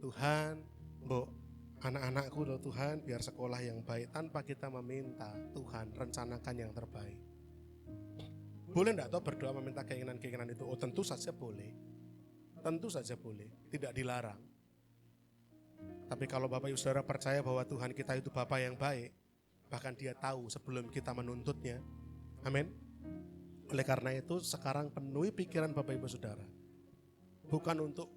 Tuhan, mbok anak-anakku loh Tuhan, biar sekolah yang baik. Tanpa kita meminta, Tuhan rencanakan yang terbaik. Boleh enggak toh berdoa meminta keinginan-keinginan itu? Oh tentu saja boleh. Tentu saja boleh, tidak dilarang. Tapi kalau Bapak Ibu Saudara percaya bahwa Tuhan kita itu Bapa yang baik, bahkan Dia tahu sebelum kita menuntutnya. Amin. Oleh karena itu sekarang penuhi pikiran Bapak Ibu Saudara. Bukan untuk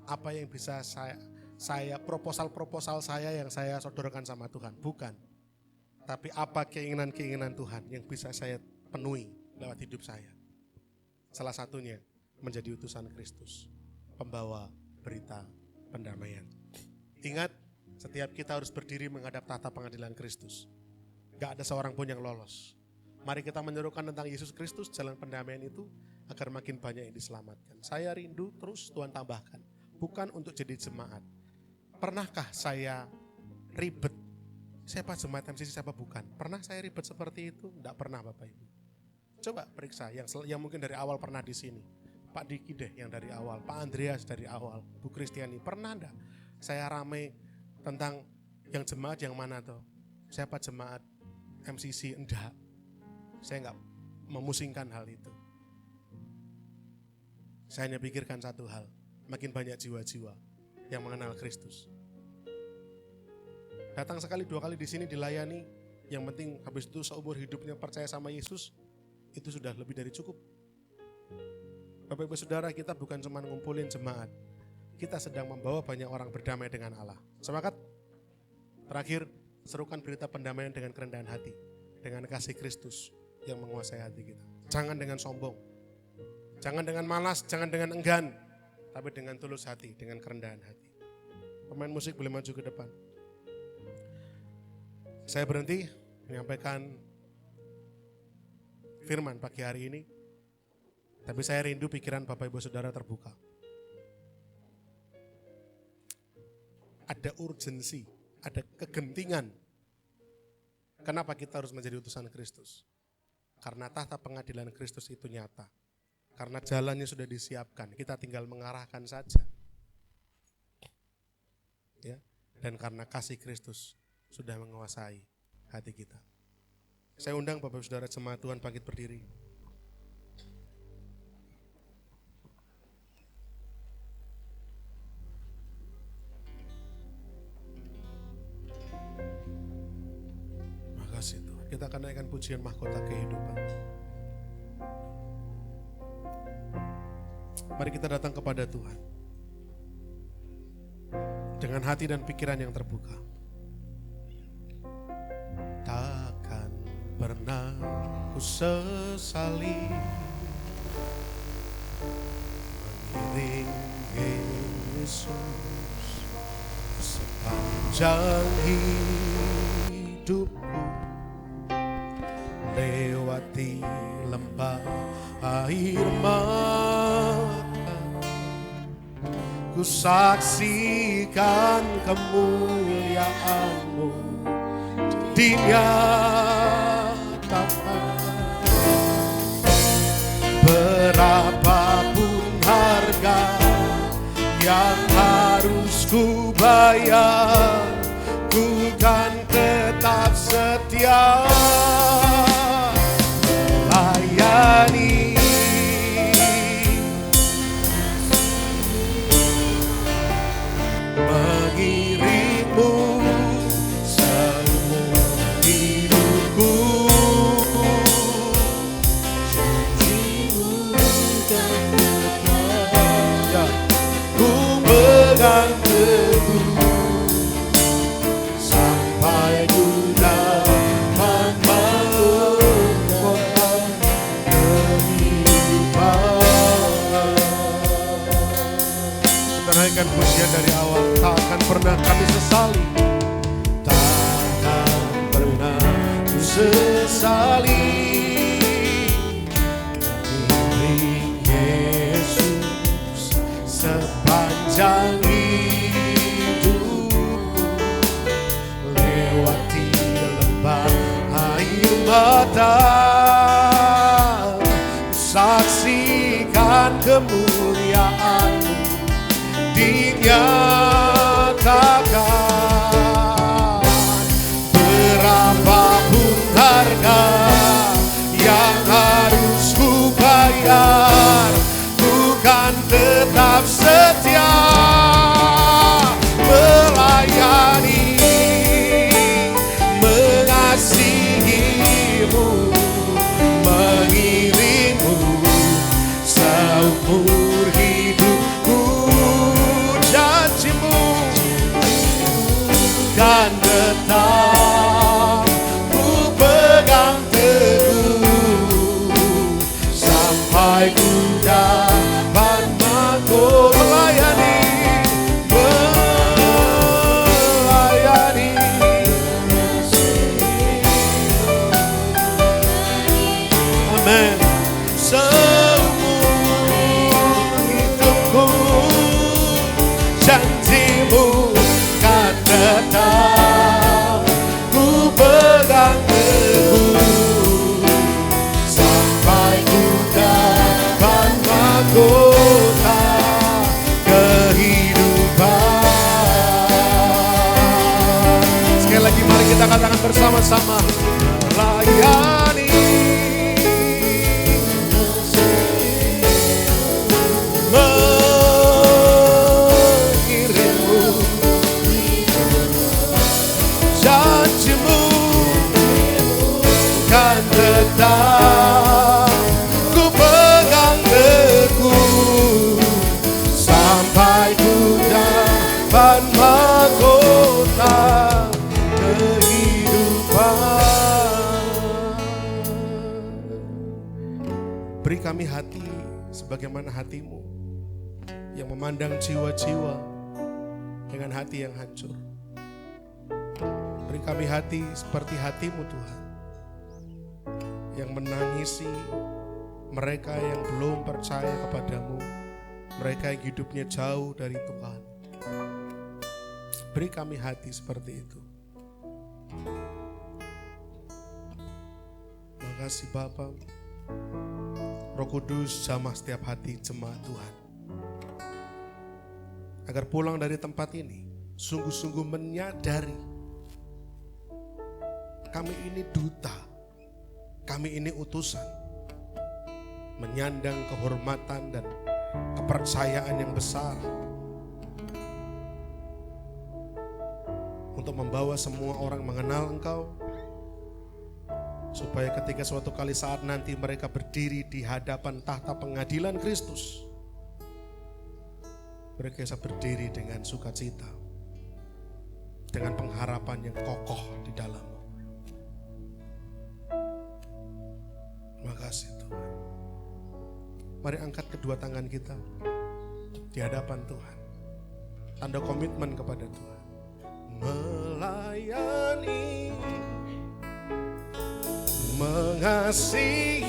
apa yang bisa saya proposal saya yang saya sodorkan sama Tuhan. Bukan. Tapi apa keinginan-keinginan Tuhan yang bisa saya penuhi lewat hidup saya. Salah satunya menjadi utusan Kristus. Pembawa berita pendamaian. Ingat, setiap kita harus berdiri menghadap tahta pengadilan Kristus. Gak ada seorang pun yang lolos. Mari kita menyerukan tentang Yesus Kristus, jalan pendamaian itu, agar makin banyak yang diselamatkan. Saya rindu terus Tuhan tambahkan, bukan untuk jadi jemaat. Pernahkah saya ribet? Siapa jemaat MCC, siapa bukan? Pernah saya ribet seperti itu? Tidak pernah Bapak Ibu. Coba periksa, yang mungkin dari awal pernah di sini. Pak Diki deh yang dari awal, Pak Andreas dari awal, Bu Kristiani, pernah enggak saya rame tentang yang jemaat yang mana tuh? Siapa jemaat MCC? Enggak. Saya enggak memusingkan hal itu. Saya hanya pikirkan satu hal, makin banyak jiwa-jiwa yang mengenal Kristus. Datang sekali 2 kali di sini dilayani, yang penting habis itu seumur hidupnya percaya sama Yesus, itu sudah lebih dari cukup. Bapak Ibu Saudara, kita bukan cuma ngumpulin jemaat, kita sedang membawa banyak orang berdamai dengan Allah. Semangat. Terakhir, serukan berita pendamaian dengan kerendahan hati, dengan kasih Kristus yang menguasai hati kita. Jangan dengan sombong, jangan dengan malas, jangan dengan enggan, tapi dengan tulus hati, dengan kerendahan hati. Pemain musik boleh maju ke depan. Saya berhenti menyampaikan firman pagi hari ini, tapi saya rindu pikiran Bapak Ibu Saudara terbuka. Ada urgensi, ada kegentingan Kenapa kita harus menjadi utusan Kristus? Karena tahta pengadilan Kristus itu nyata. Karena jalannya sudah disiapkan, kita tinggal mengarahkan saja. Ya, dan karena kasih Kristus sudah menguasai hati kita. Saya undang Bapak Saudara jemaat Tuhan bangkit berdiri. Makasih Tuhan. Kita akan naikkan pujian mahkota kehidupan. Mari kita datang kepada Tuhan dengan hati dan pikiran yang terbuka. Takkan pernah ku sesali mengiring Yesus sepanjang hidupku, lewati lembah air mata, ku saksikan kemuliaan-Mu dinyatakan. Berapapun harga yang harus ku bayar, ku kan tetap setia melayani. Mengiringmu seumur hidupku, janjimu dan tetap ku pegang teguh sampai ku dapat menguatkan kehidupan. Kita naikkan pujian dari awal. Takkan pernah kami sesali, takkan pernah ku sesali mengiring Yesus sepanjang hidupku, lewati lembah air mata, saksikan kemuliaan-Mu dinyatakan. Berapapun harga yang harus ku bayar, ku kan tetap setia melayani, mengasihi-Mu, mengiring-Mu seumur hidupku. Janji-Mu kan tetap ku pegang teguh sampai ku dapat mampu melayani, melayani. Amin. Seumur hidupku, janji-Mu kan tetap ku pegang teguh sampai ku dapat mahkota kehidupan. Sekali lagi mari kita katakan bersama-sama, melayani, mengiring-Mu, janji-Mu kan tetap ku pegang teguh sampai ku dapat mahkota kehidupan. Beri kami hati sebagaimana hati-Mu yang memandang jiwa-jiwa dengan hati yang hancur. Beri kami hati seperti hati-Mu Tuhan, yang menangisi mereka yang belum percaya kepadamu, mereka yang hidupnya jauh dari Tuhan. Beri kami hati seperti itu. kasih Bapa. Roh Kudus jamah setiap hati jemaat Tuhan. Agar pulang dari tempat ini sungguh-sungguh menyadari kami ini duta, kami ini utusan, menyandang kehormatan dan kepercayaan yang besar untuk membawa semua orang mengenal Engkau, supaya ketika suatu kali saat nanti mereka berdiri di hadapan tahta pengadilan Kristus, mereka bisa berdiri dengan sukacita, dengan pengharapan yang kokoh di dalam. Terima kasih Tuhan. Mari angkat kedua tangan kita di hadapan Tuhan. Tanda komitmen kepada Tuhan. Melayani, mengasihimu,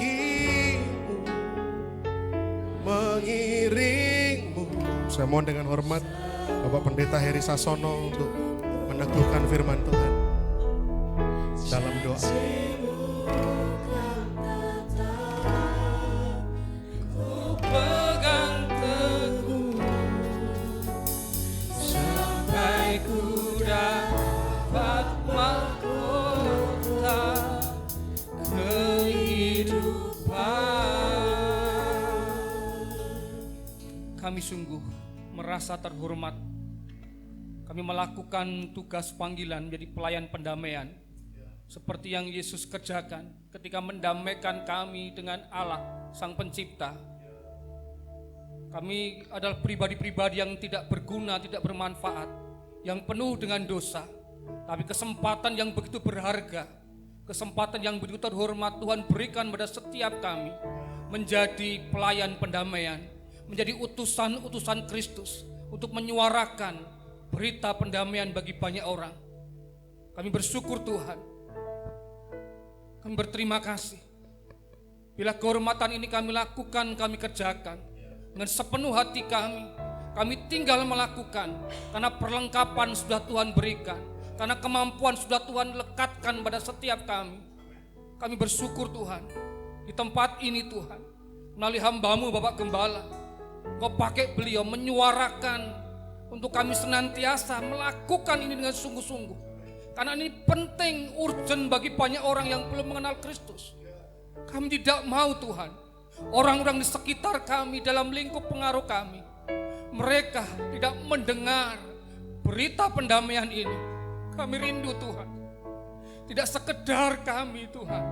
mengiringmu. Saya mohon dengan hormat Bapak Pendeta Heri Sasono untuk meneguhkan firman Tuhan dalam doa. Kami sungguh merasa terhormat. Kami melakukan tugas panggilan menjadi pelayan pendamaian, seperti yang Yesus kerjakan ketika mendamaikan kami dengan Allah Sang Pencipta. Kami adalah pribadi-pribadi yang tidak berguna, tidak bermanfaat, yang penuh dengan dosa. Tapi kesempatan yang begitu berharga, kesempatan yang begitu terhormat Tuhan berikan pada setiap kami menjadi pelayan pendamaian, menjadi utusan-utusan Kristus untuk menyuarakan berita pendamaian bagi banyak orang. Kami bersyukur Tuhan. Kami berterima kasih. Bila kehormatan ini kami lakukan, kami kerjakan dengan sepenuh hati kami. Kami tinggal melakukan karena perlengkapan sudah Tuhan berikan, karena kemampuan sudah Tuhan lekatkan pada setiap kami. Kami bersyukur Tuhan. Di tempat ini Tuhan, melalui hamba-Mu Bapak Gembala, Kau pakai beliau menyuarakan untuk kami senantiasa melakukan ini dengan sungguh-sungguh. Karena ini penting, urgent bagi banyak orang yang belum mengenal Kristus. Kami tidak mau Tuhan, orang-orang di sekitar kami, dalam lingkup pengaruh kami, mereka tidak mendengar berita pendamaian ini. Kami rindu Tuhan. Tidak sekedar kami Tuhan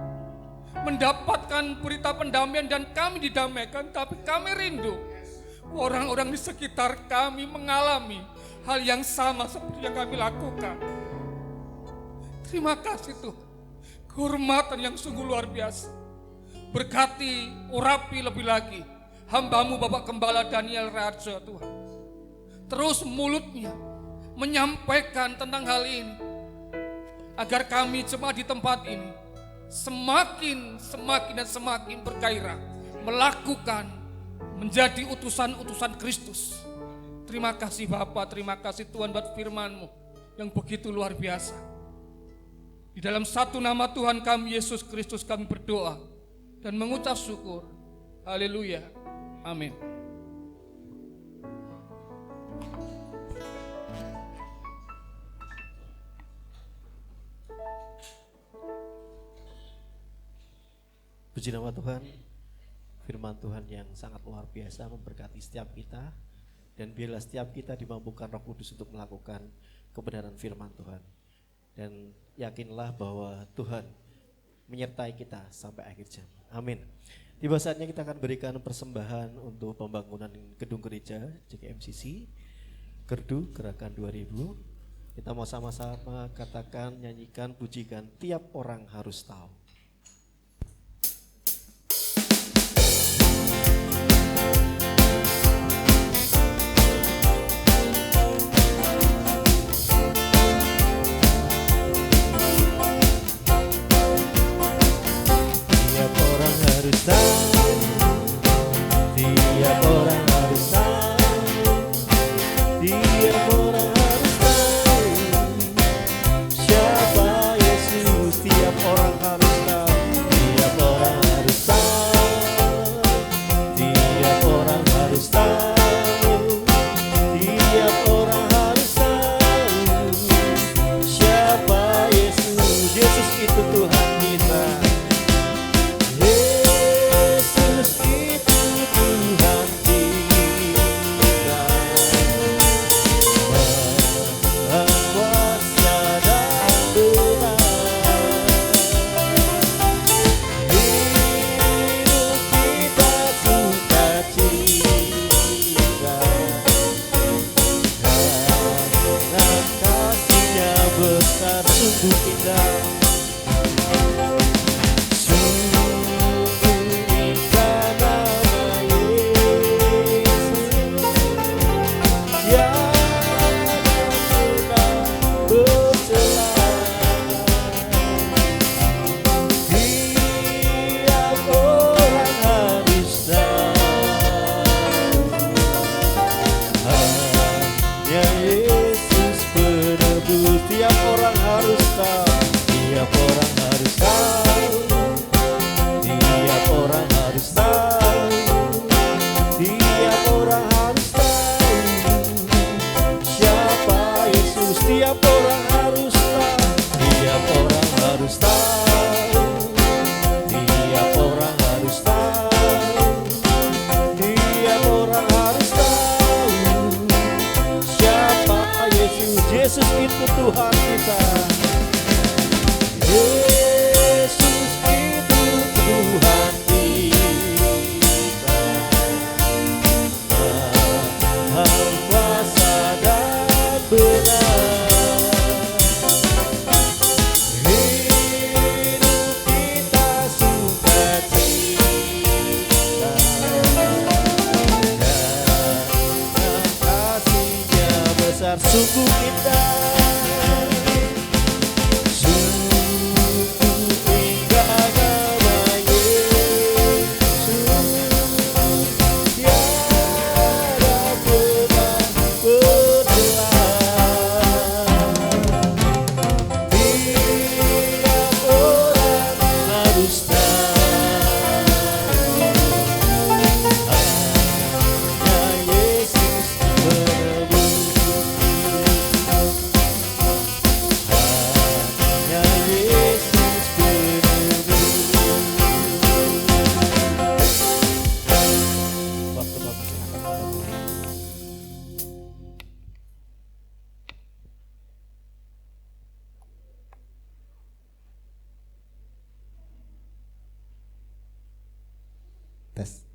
mendapatkan berita pendamaian dan kami didamaikan, tapi kami rindu orang-orang di sekitar kami mengalami hal yang sama seperti yang kami lakukan. Terima kasih Tuhan. Kehormatan yang sungguh luar biasa. Berkati, urapi lebih lagi hamba-Mu Bapak Gembala Daniel Raja Tuhan. Terus mulutnya menyampaikan tentang hal ini, agar kami jemaat di tempat ini semakin bergairah melakukan, menjadi utusan-utusan Kristus. Terima kasih Bapa, terima kasih Tuhan buat firman-Mu yang begitu luar biasa. Di dalam satu nama Tuhan kami Yesus Kristus kami berdoa dan mengucap syukur. Haleluya. Amin. Puji nama Tuhan. Firman Tuhan yang sangat luar biasa memberkati setiap kita, dan biarlah setiap kita dimampukan Roh Kudus untuk melakukan kebenaran firman Tuhan, dan yakinlah bahwa Tuhan menyertai kita sampai akhir zaman. Amin. Tiba saatnya kita akan berikan persembahan untuk pembangunan gedung gereja JKMCC Gerdu Gerakan 2000. Kita mau sama-sama katakan, nyanyikan, pujikan, tiap orang harus tahu. Siapa Yesus, tiap orang harus tahu. Tes.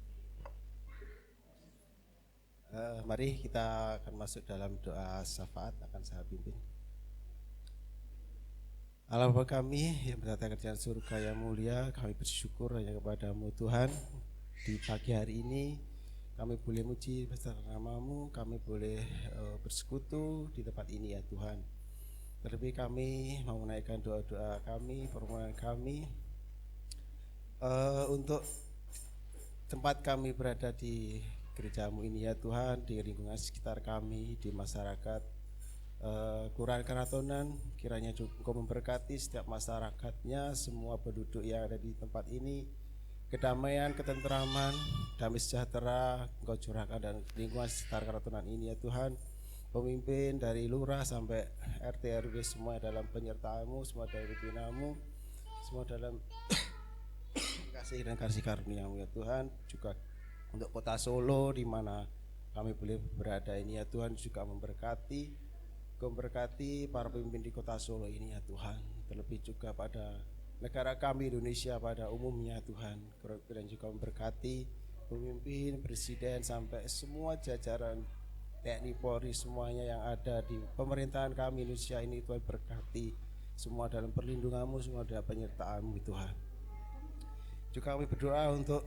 Mari kita akan masuk dalam doa syafaat, akan saya pimpin. Allah Bapa kami yang berada di kerajaan surga yang mulia, kami bersyukur hanya kepada-Mu Tuhan. Di pagi hari ini kami boleh muji besar nama-Mu, kami boleh bersekutu di tempat ini ya Tuhan. Terlebih kami mau menaikkan doa-doa kami, permohonan kami untuk tempat kami berada di gereja-Mu ini ya Tuhan, di lingkungan sekitar kami, di masyarakat Kelurahan Karatonan, kiranya Engkau memberkati setiap masyarakatnya, semua penduduk yang ada di tempat ini, kedamaian, ketentraman, damai sejahtera Engkau curahkan dan lingkungan sekitar Karatonan ini ya Tuhan. Pemimpin dari lurah sampai RT RW semua dalam penyertaan-Mu, semua dalam pimpinanmu, semua dalam kasih dan kasih karunia-Mu ya Tuhan. Juga untuk kota Solo di mana kami boleh berada ini ya Tuhan, juga memberkati para pemimpin di kota Solo ini ya Tuhan. Terlebih juga pada negara kami Indonesia pada umumnya Tuhan, dan juga memberkati pemimpin, presiden sampai semua jajaran TNI Polri semuanya yang ada di pemerintahan kami Indonesia ini Tuhan, berkati semua dalam perlindungan-Mu, semua dalam penyertaan-Mu Tuhan. Juga kami berdoa untuk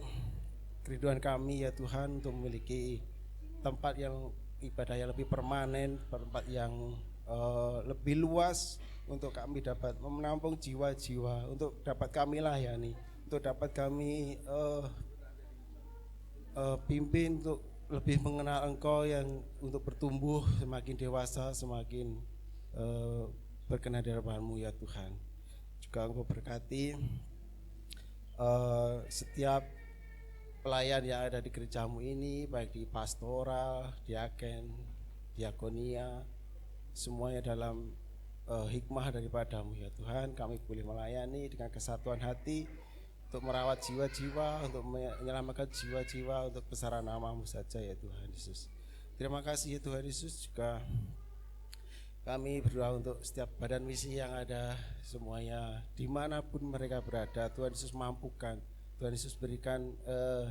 kerinduan kami ya Tuhan, untuk memiliki tempat yang ibadah yang lebih permanen, tempat yang lebih luas untuk kami dapat menampung jiwa-jiwa, untuk dapat kami layani, untuk dapat kami pimpin untuk lebih mengenal Engkau, yang untuk bertumbuh semakin dewasa, semakin berkenan di hadapan-Mu ya Tuhan. Juga Engkau berkati setiap pelayan yang ada di gereja-Mu ini, baik di pastoral, diaken, diakonia, semuanya dalam hikmah daripada-Mu ya Tuhan. Kami boleh melayani dengan kesatuan hati untuk merawat jiwa-jiwa, untuk menyelamatkan jiwa-jiwa, untuk besaran nama-Mu saja ya Tuhan Yesus. Terima kasih ya Tuhan Yesus. Juga kami berdoa untuk setiap badan misi yang ada semuanya, dimanapun mereka berada, Tuhan Yesus mampukan, Tuhan Yesus berikan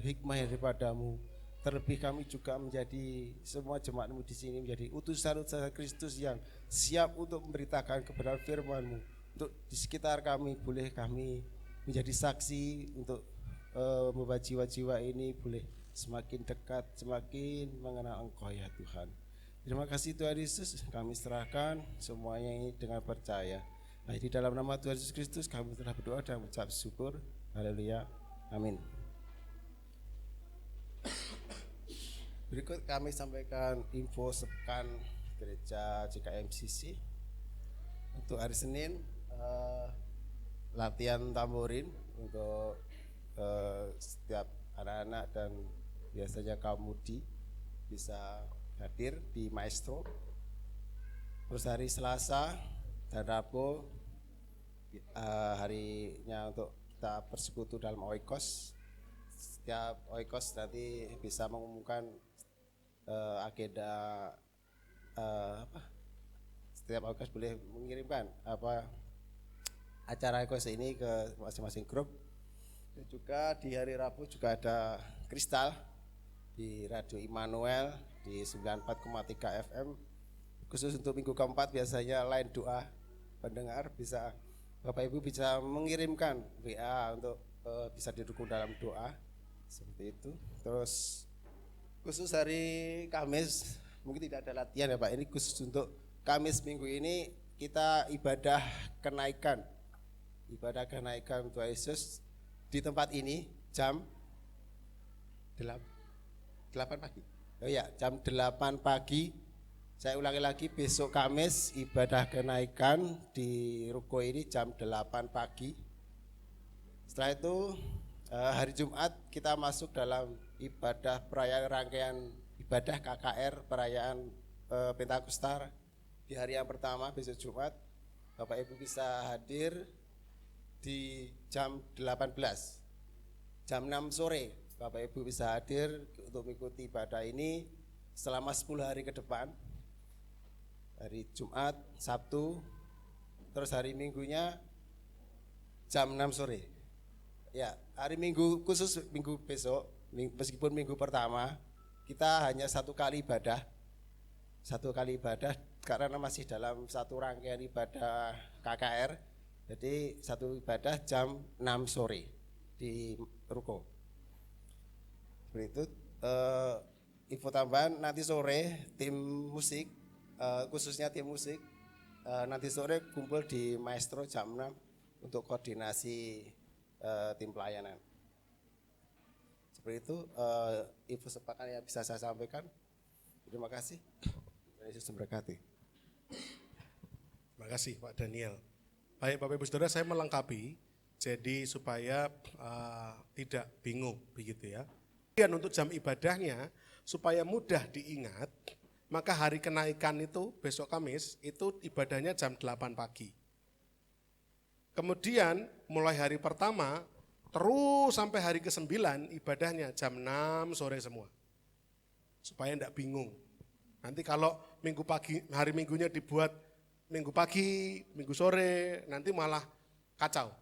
hikmah daripada-Mu. Terlebih kami juga menjadi semua jemaat-Mu di sini menjadi utusan-utusan Kristus yang siap untuk memberitakan kebenaran firman-Mu. Untuk di sekitar kami boleh kami menjadi saksi untuk membawa jiwa-jiwa ini boleh semakin dekat, semakin mengenal Engkau ya Tuhan. Terima kasih Tuhan Yesus, kami serahkan semuanya ini dengan percaya. Nah, di dalam nama Tuhan Yesus Kristus kami telah berdoa dan mengucap syukur. Haleluya. Amin. Berikut kami sampaikan info sepekan gereja JKMCC. Untuk hari Senin latihan tamborin untuk setiap anak-anak dan biasanya kaum mudi bisa hadir di Maestro. Terus hari Selasa dan Rabu harinya untuk kita bersekutu dalam Oikos. Setiap Oikos nanti bisa mengumumkan agenda setiap Oikos boleh mengirimkan acara Oikos ini ke masing-masing grup. Dan juga di hari Rabu juga ada Kristal di Radio Immanuel di 94,3 FM. Khusus untuk minggu keempat biasanya line doa pendengar, bisa Bapak Ibu bisa mengirimkan WA untuk bisa didukung dalam doa seperti itu. Terus khusus hari Kamis mungkin tidak ada latihan ya Pak, ini khusus untuk Kamis minggu ini kita ibadah kenaikan Tuhan Yesus di tempat ini jam 8 pagi. Oh ya, jam 8 pagi. Saya ulangi lagi, besok Kamis ibadah kenaikan di ruko ini jam 8 pagi. Setelah itu hari Jumat kita masuk dalam ibadah perayaan rangkaian ibadah KKR perayaan Pentakosta di hari yang pertama besok Jumat. Bapak Ibu bisa hadir di jam 18. Jam 6 sore Bapak Ibu bisa hadir untuk mengikuti ibadah ini selama 10 hari ke depan. Hari Jumat, Sabtu, terus hari Minggunya jam 6 sore. Ya, hari Minggu khusus minggu besok Meskipun minggu pertama kita hanya satu kali ibadah karena masih dalam satu rangkaian ibadah KKR. Jadi satu ibadah jam 6 sore di ruko. Seperti itu. Info tambahan, nanti sore tim musik, khususnya tim musik, nanti sore kumpul di Maestro jam 6 untuk koordinasi tim pelayanan. Seperti itu info sepakat yang bisa saya sampaikan. Terima kasih. Yesus memberkati. Terima kasih Pak Daniel. Baik Bapak Ibu Saudara, saya melengkapi jadi supaya tidak bingung begitu ya. Dan untuk jam ibadahnya supaya mudah diingat, maka hari kenaikan itu besok Kamis itu ibadahnya jam 8 pagi. Kemudian mulai hari pertama terus sampai hari ke-9 ibadahnya jam 6 sore semua. Supaya enggak bingung. Nanti kalau minggu pagi, hari minggunya dibuat minggu pagi, minggu sore, nanti malah kacau.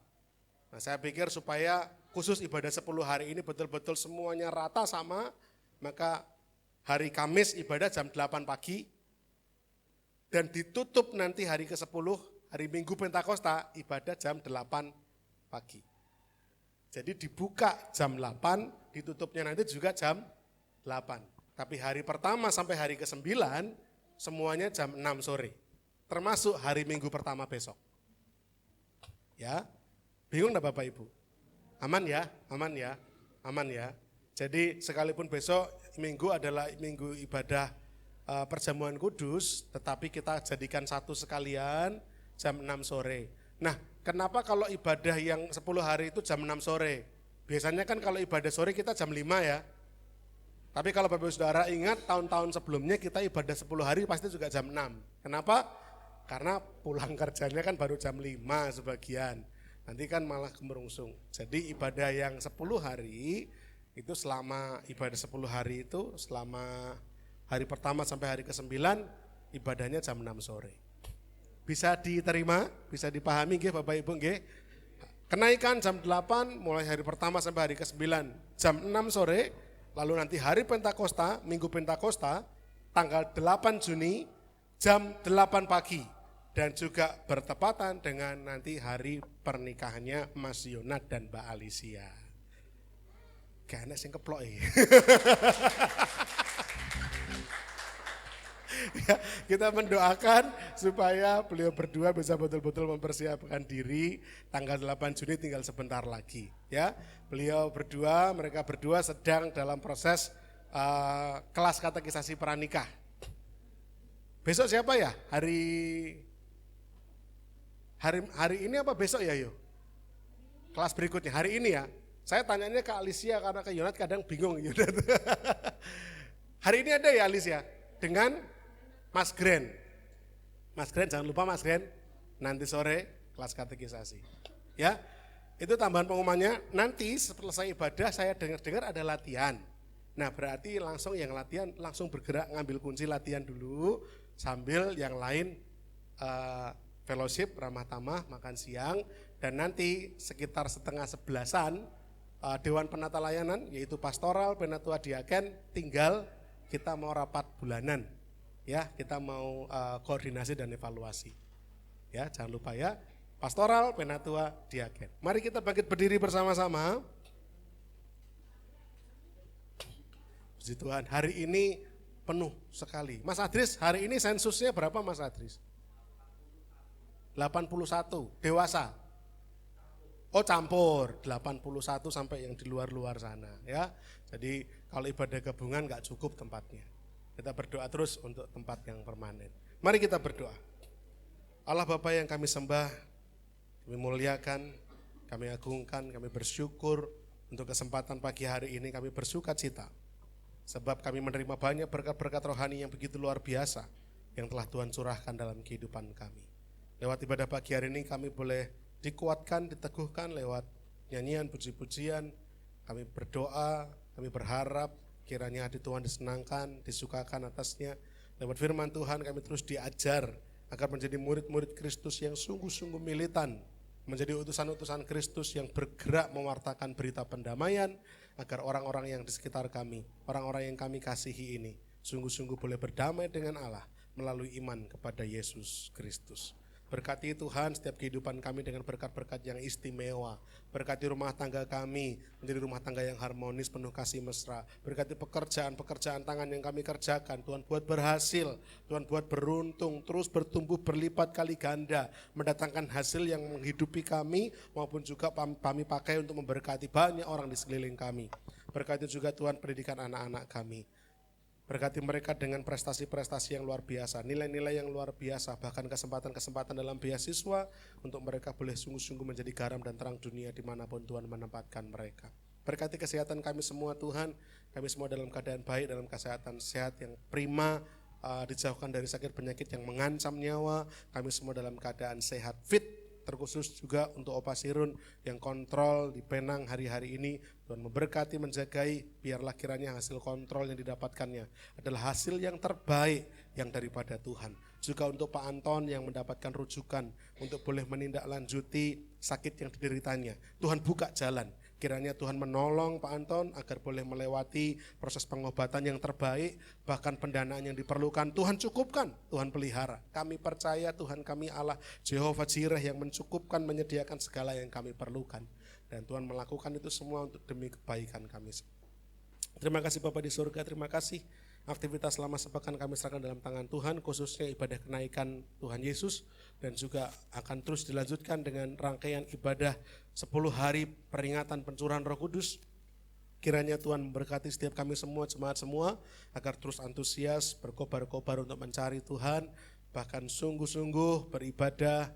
Nah saya pikir supaya khusus ibadah 10 hari ini betul-betul semuanya rata sama, maka hari Kamis ibadah jam 8 pagi, dan ditutup nanti hari ke-10, hari Minggu Pentakosta, ibadah jam 8 pagi. Jadi dibuka jam 8, ditutupnya nanti juga jam 8. Tapi hari pertama sampai hari ke-9, semuanya jam 6 sore. Termasuk hari Minggu pertama besok. Ya, bingung enggak Bapak Ibu? Aman ya, aman ya, aman ya. Jadi sekalipun besok Minggu adalah minggu ibadah perjamuan kudus, tetapi kita jadikan satu sekalian jam 6 sore. Nah, kenapa kalau ibadah yang 10 hari itu jam 6 sore? Biasanya kan kalau ibadah sore kita jam 5 ya. Tapi kalau Bapak Saudara ingat tahun-tahun sebelumnya kita ibadah 10 hari pasti juga jam 6. Kenapa? Karena pulang kerjanya kan baru jam 5 sebagian. Nanti kan malah kemerungsung. Jadi ibadah yang 10 hari itu selama ibadah 10 hari itu selama hari pertama sampai hari ke-9 ibadahnya jam 6 sore. Bisa diterima, bisa dipahami nggih Bapak Ibu nggih? Kenaikan jam 8 mulai hari pertama sampai hari ke-9 jam 6 sore, lalu nanti hari Pentakosta, Minggu Pentakosta tanggal 8 Juni jam 8 pagi dan juga bertepatan dengan nanti hari pernikahannya Mas Yonat dan Mbak Alicia. Gak sing keplok ya, kita mendoakan supaya beliau berdua bisa betul-betul mempersiapkan diri. Tanggal 8 Juni tinggal sebentar lagi ya. Beliau berdua, mereka berdua sedang dalam proses kelas katekisasi pranikah. Besok siapa ya? Hari ini apa besok ya yo? Kelas berikutnya hari ini ya. Saya tanyanya ke Alicia karena ke Yonat kadang bingung. Hari ini ada ya Alicia dengan Mas Gren. Mas Gren jangan lupa Mas Gren, nanti sore kelas katekisasi. Ya, itu tambahan pengumumannya. Nanti selesai ibadah saya dengar ada latihan. Nah berarti langsung yang latihan langsung bergerak ngambil kunci latihan dulu sambil yang lain fellowship, ramah tamah, makan siang, dan nanti sekitar setengah 11-an Dewan Penata Layanan yaitu pastoral, penatua diaken tinggal kita mau rapat bulanan. Ya, kita mau koordinasi dan evaluasi. Ya, jangan lupa ya, pastoral, penatua, diaken. Mari kita bangkit berdiri bersama-sama. Puji Tuhan, hari ini penuh sekali. Mas Adris, hari ini sensusnya berapa Mas Adris? 81, dewasa. Oh campur, 81 sampai yang di luar-luar sana ya. Jadi kalau ibadah gabungan gak cukup tempatnya. Kita berdoa terus untuk tempat yang permanen. Mari kita berdoa. Allah Bapa yang kami sembah, kami muliakan, kami agungkan, kami bersyukur untuk kesempatan pagi hari ini, kami bersuka cita. Sebab kami menerima banyak berkat-berkat rohani yang begitu luar biasa yang telah Tuhan curahkan dalam kehidupan kami. Lewat ibadah pagi hari ini kami boleh dikuatkan, diteguhkan lewat nyanyian, puji-pujian. Kami berdoa, kami berharap kiranya hati Tuhan disenangkan, disukakan atasnya. Lewat firman Tuhan kami terus diajar agar menjadi murid-murid Kristus yang sungguh-sungguh militan, menjadi utusan-utusan Kristus yang bergerak mewartakan berita pendamaian, agar orang-orang yang di sekitar kami, orang-orang yang kami kasihi ini sungguh-sungguh boleh berdamai dengan Allah melalui iman kepada Yesus Kristus. Berkati Tuhan setiap kehidupan kami dengan berkat-berkat yang istimewa. Berkati rumah tangga kami menjadi rumah tangga yang harmonis, penuh kasih mesra. Berkati pekerjaan tangan yang kami kerjakan. Tuhan buat berhasil, Tuhan buat beruntung, terus bertumbuh berlipat kali ganda. Mendatangkan hasil yang menghidupi kami maupun juga kami pakai untuk memberkati banyak orang di sekeliling kami. Berkati juga Tuhan pendidikan anak-anak kami. Berkati mereka dengan prestasi-prestasi yang luar biasa, nilai-nilai yang luar biasa, bahkan kesempatan-kesempatan dalam beasiswa untuk mereka boleh sungguh-sungguh menjadi garam dan terang dunia dimanapun Tuhan menempatkan mereka. Berkati kesehatan kami semua Tuhan, kami semua dalam keadaan baik, dalam kesehatan sehat yang prima, dijauhkan dari sakit penyakit yang mengancam nyawa, kami semua dalam keadaan sehat, fit. Terkhusus juga untuk Opa Sirun yang kontrol di Penang hari-hari ini. Tuhan memberkati, menjagai, biarlah kiranya hasil kontrol yang didapatkannya adalah hasil yang terbaik yang daripada Tuhan. Juga untuk Pak Anton yang mendapatkan rujukan untuk boleh menindaklanjuti sakit yang dideritanya. Tuhan buka jalan. Kiranya Tuhan menolong Pak Anton agar boleh melewati proses pengobatan yang terbaik, bahkan pendanaan yang diperlukan Tuhan cukupkan, Tuhan pelihara. Kami percaya Tuhan kami Allah Jehovah Jireh yang mencukupkan, menyediakan segala yang kami perlukan. Dan Tuhan melakukan itu semua untuk demi kebaikan kami. Terima kasih Bapak di surga, terima kasih. Aktivitas selama sepekan kami serahkan dalam tangan Tuhan, khususnya ibadah kenaikan Tuhan Yesus, dan juga akan terus dilanjutkan dengan rangkaian ibadah 10 hari peringatan pencurahan Roh Kudus. Kiranya Tuhan memberkati setiap kami semua, jemaat semua, agar terus antusias, berkobar-kobar untuk mencari Tuhan, bahkan sungguh-sungguh beribadah,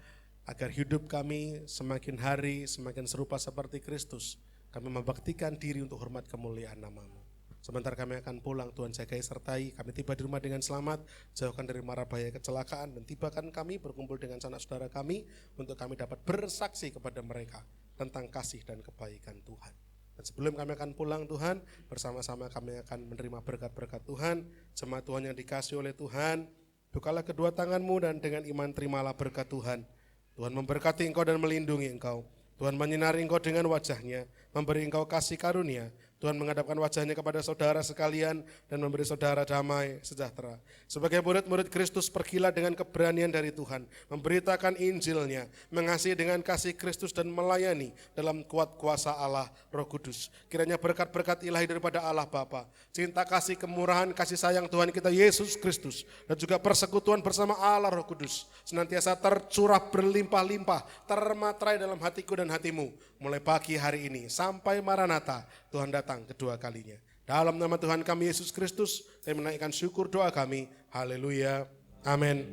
agar hidup kami semakin hari semakin serupa seperti Kristus. Kami membaktikan diri untuk hormat kemuliaan nama-Mu. Sebentar kami akan pulang, Tuhan jagai sertai, kami tiba di rumah dengan selamat, jauhkan dari mara bahaya kecelakaan, dan tibakan kami berkumpul dengan sanak saudara kami, untuk kami dapat bersaksi kepada mereka tentang kasih dan kebaikan Tuhan. Dan sebelum kami akan pulang Tuhan, bersama-sama kami akan menerima berkat-berkat Tuhan. Jemaat Tuhan yang dikasih oleh Tuhan, bukalah kedua tanganmu dan dengan iman terimalah berkat Tuhan. Tuhan memberkati engkau dan melindungi engkau. Tuhan menyinari engkau dengan wajahnya, memberi engkau kasih karunia. Tuhan menghadapkan wajahnya kepada saudara sekalian dan memberi saudara damai sejahtera. Sebagai murid-murid Kristus, pergilah dengan keberanian dari Tuhan, memberitakan Injilnya, mengasihi dengan kasih Kristus dan melayani dalam kuat kuasa Allah Roh Kudus. Kiranya berkat-berkat ilahi daripada Allah Bapa, cinta kasih, kemurahan, kasih sayang Tuhan kita Yesus Kristus, dan juga persekutuan bersama Allah Roh Kudus senantiasa tercurah berlimpah-limpah, termaterai dalam hatiku dan hatimu, mulai pagi hari ini sampai Maranatha Tuhan datang kedua kalinya. Dalam nama Tuhan kami Yesus Kristus, saya menaikkan syukur doa kami. Haleluya. Amin.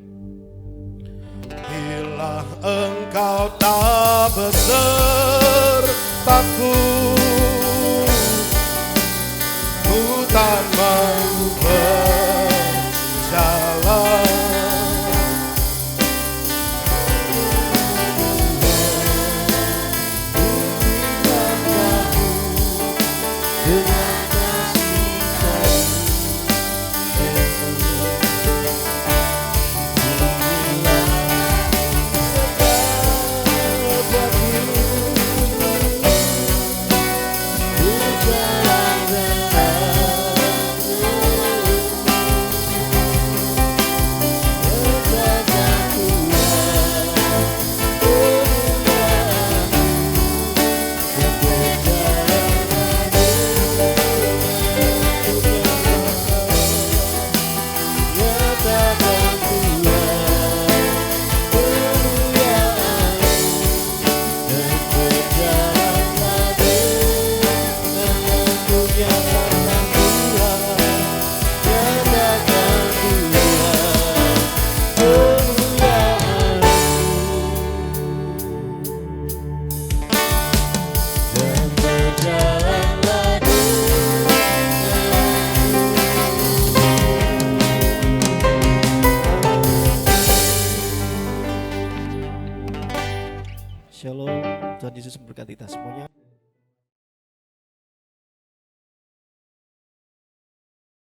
Bila engkau tak besertaku, ku tak mau berjalan. Shalom, Tuhan Yesus memberkati kita semuanya.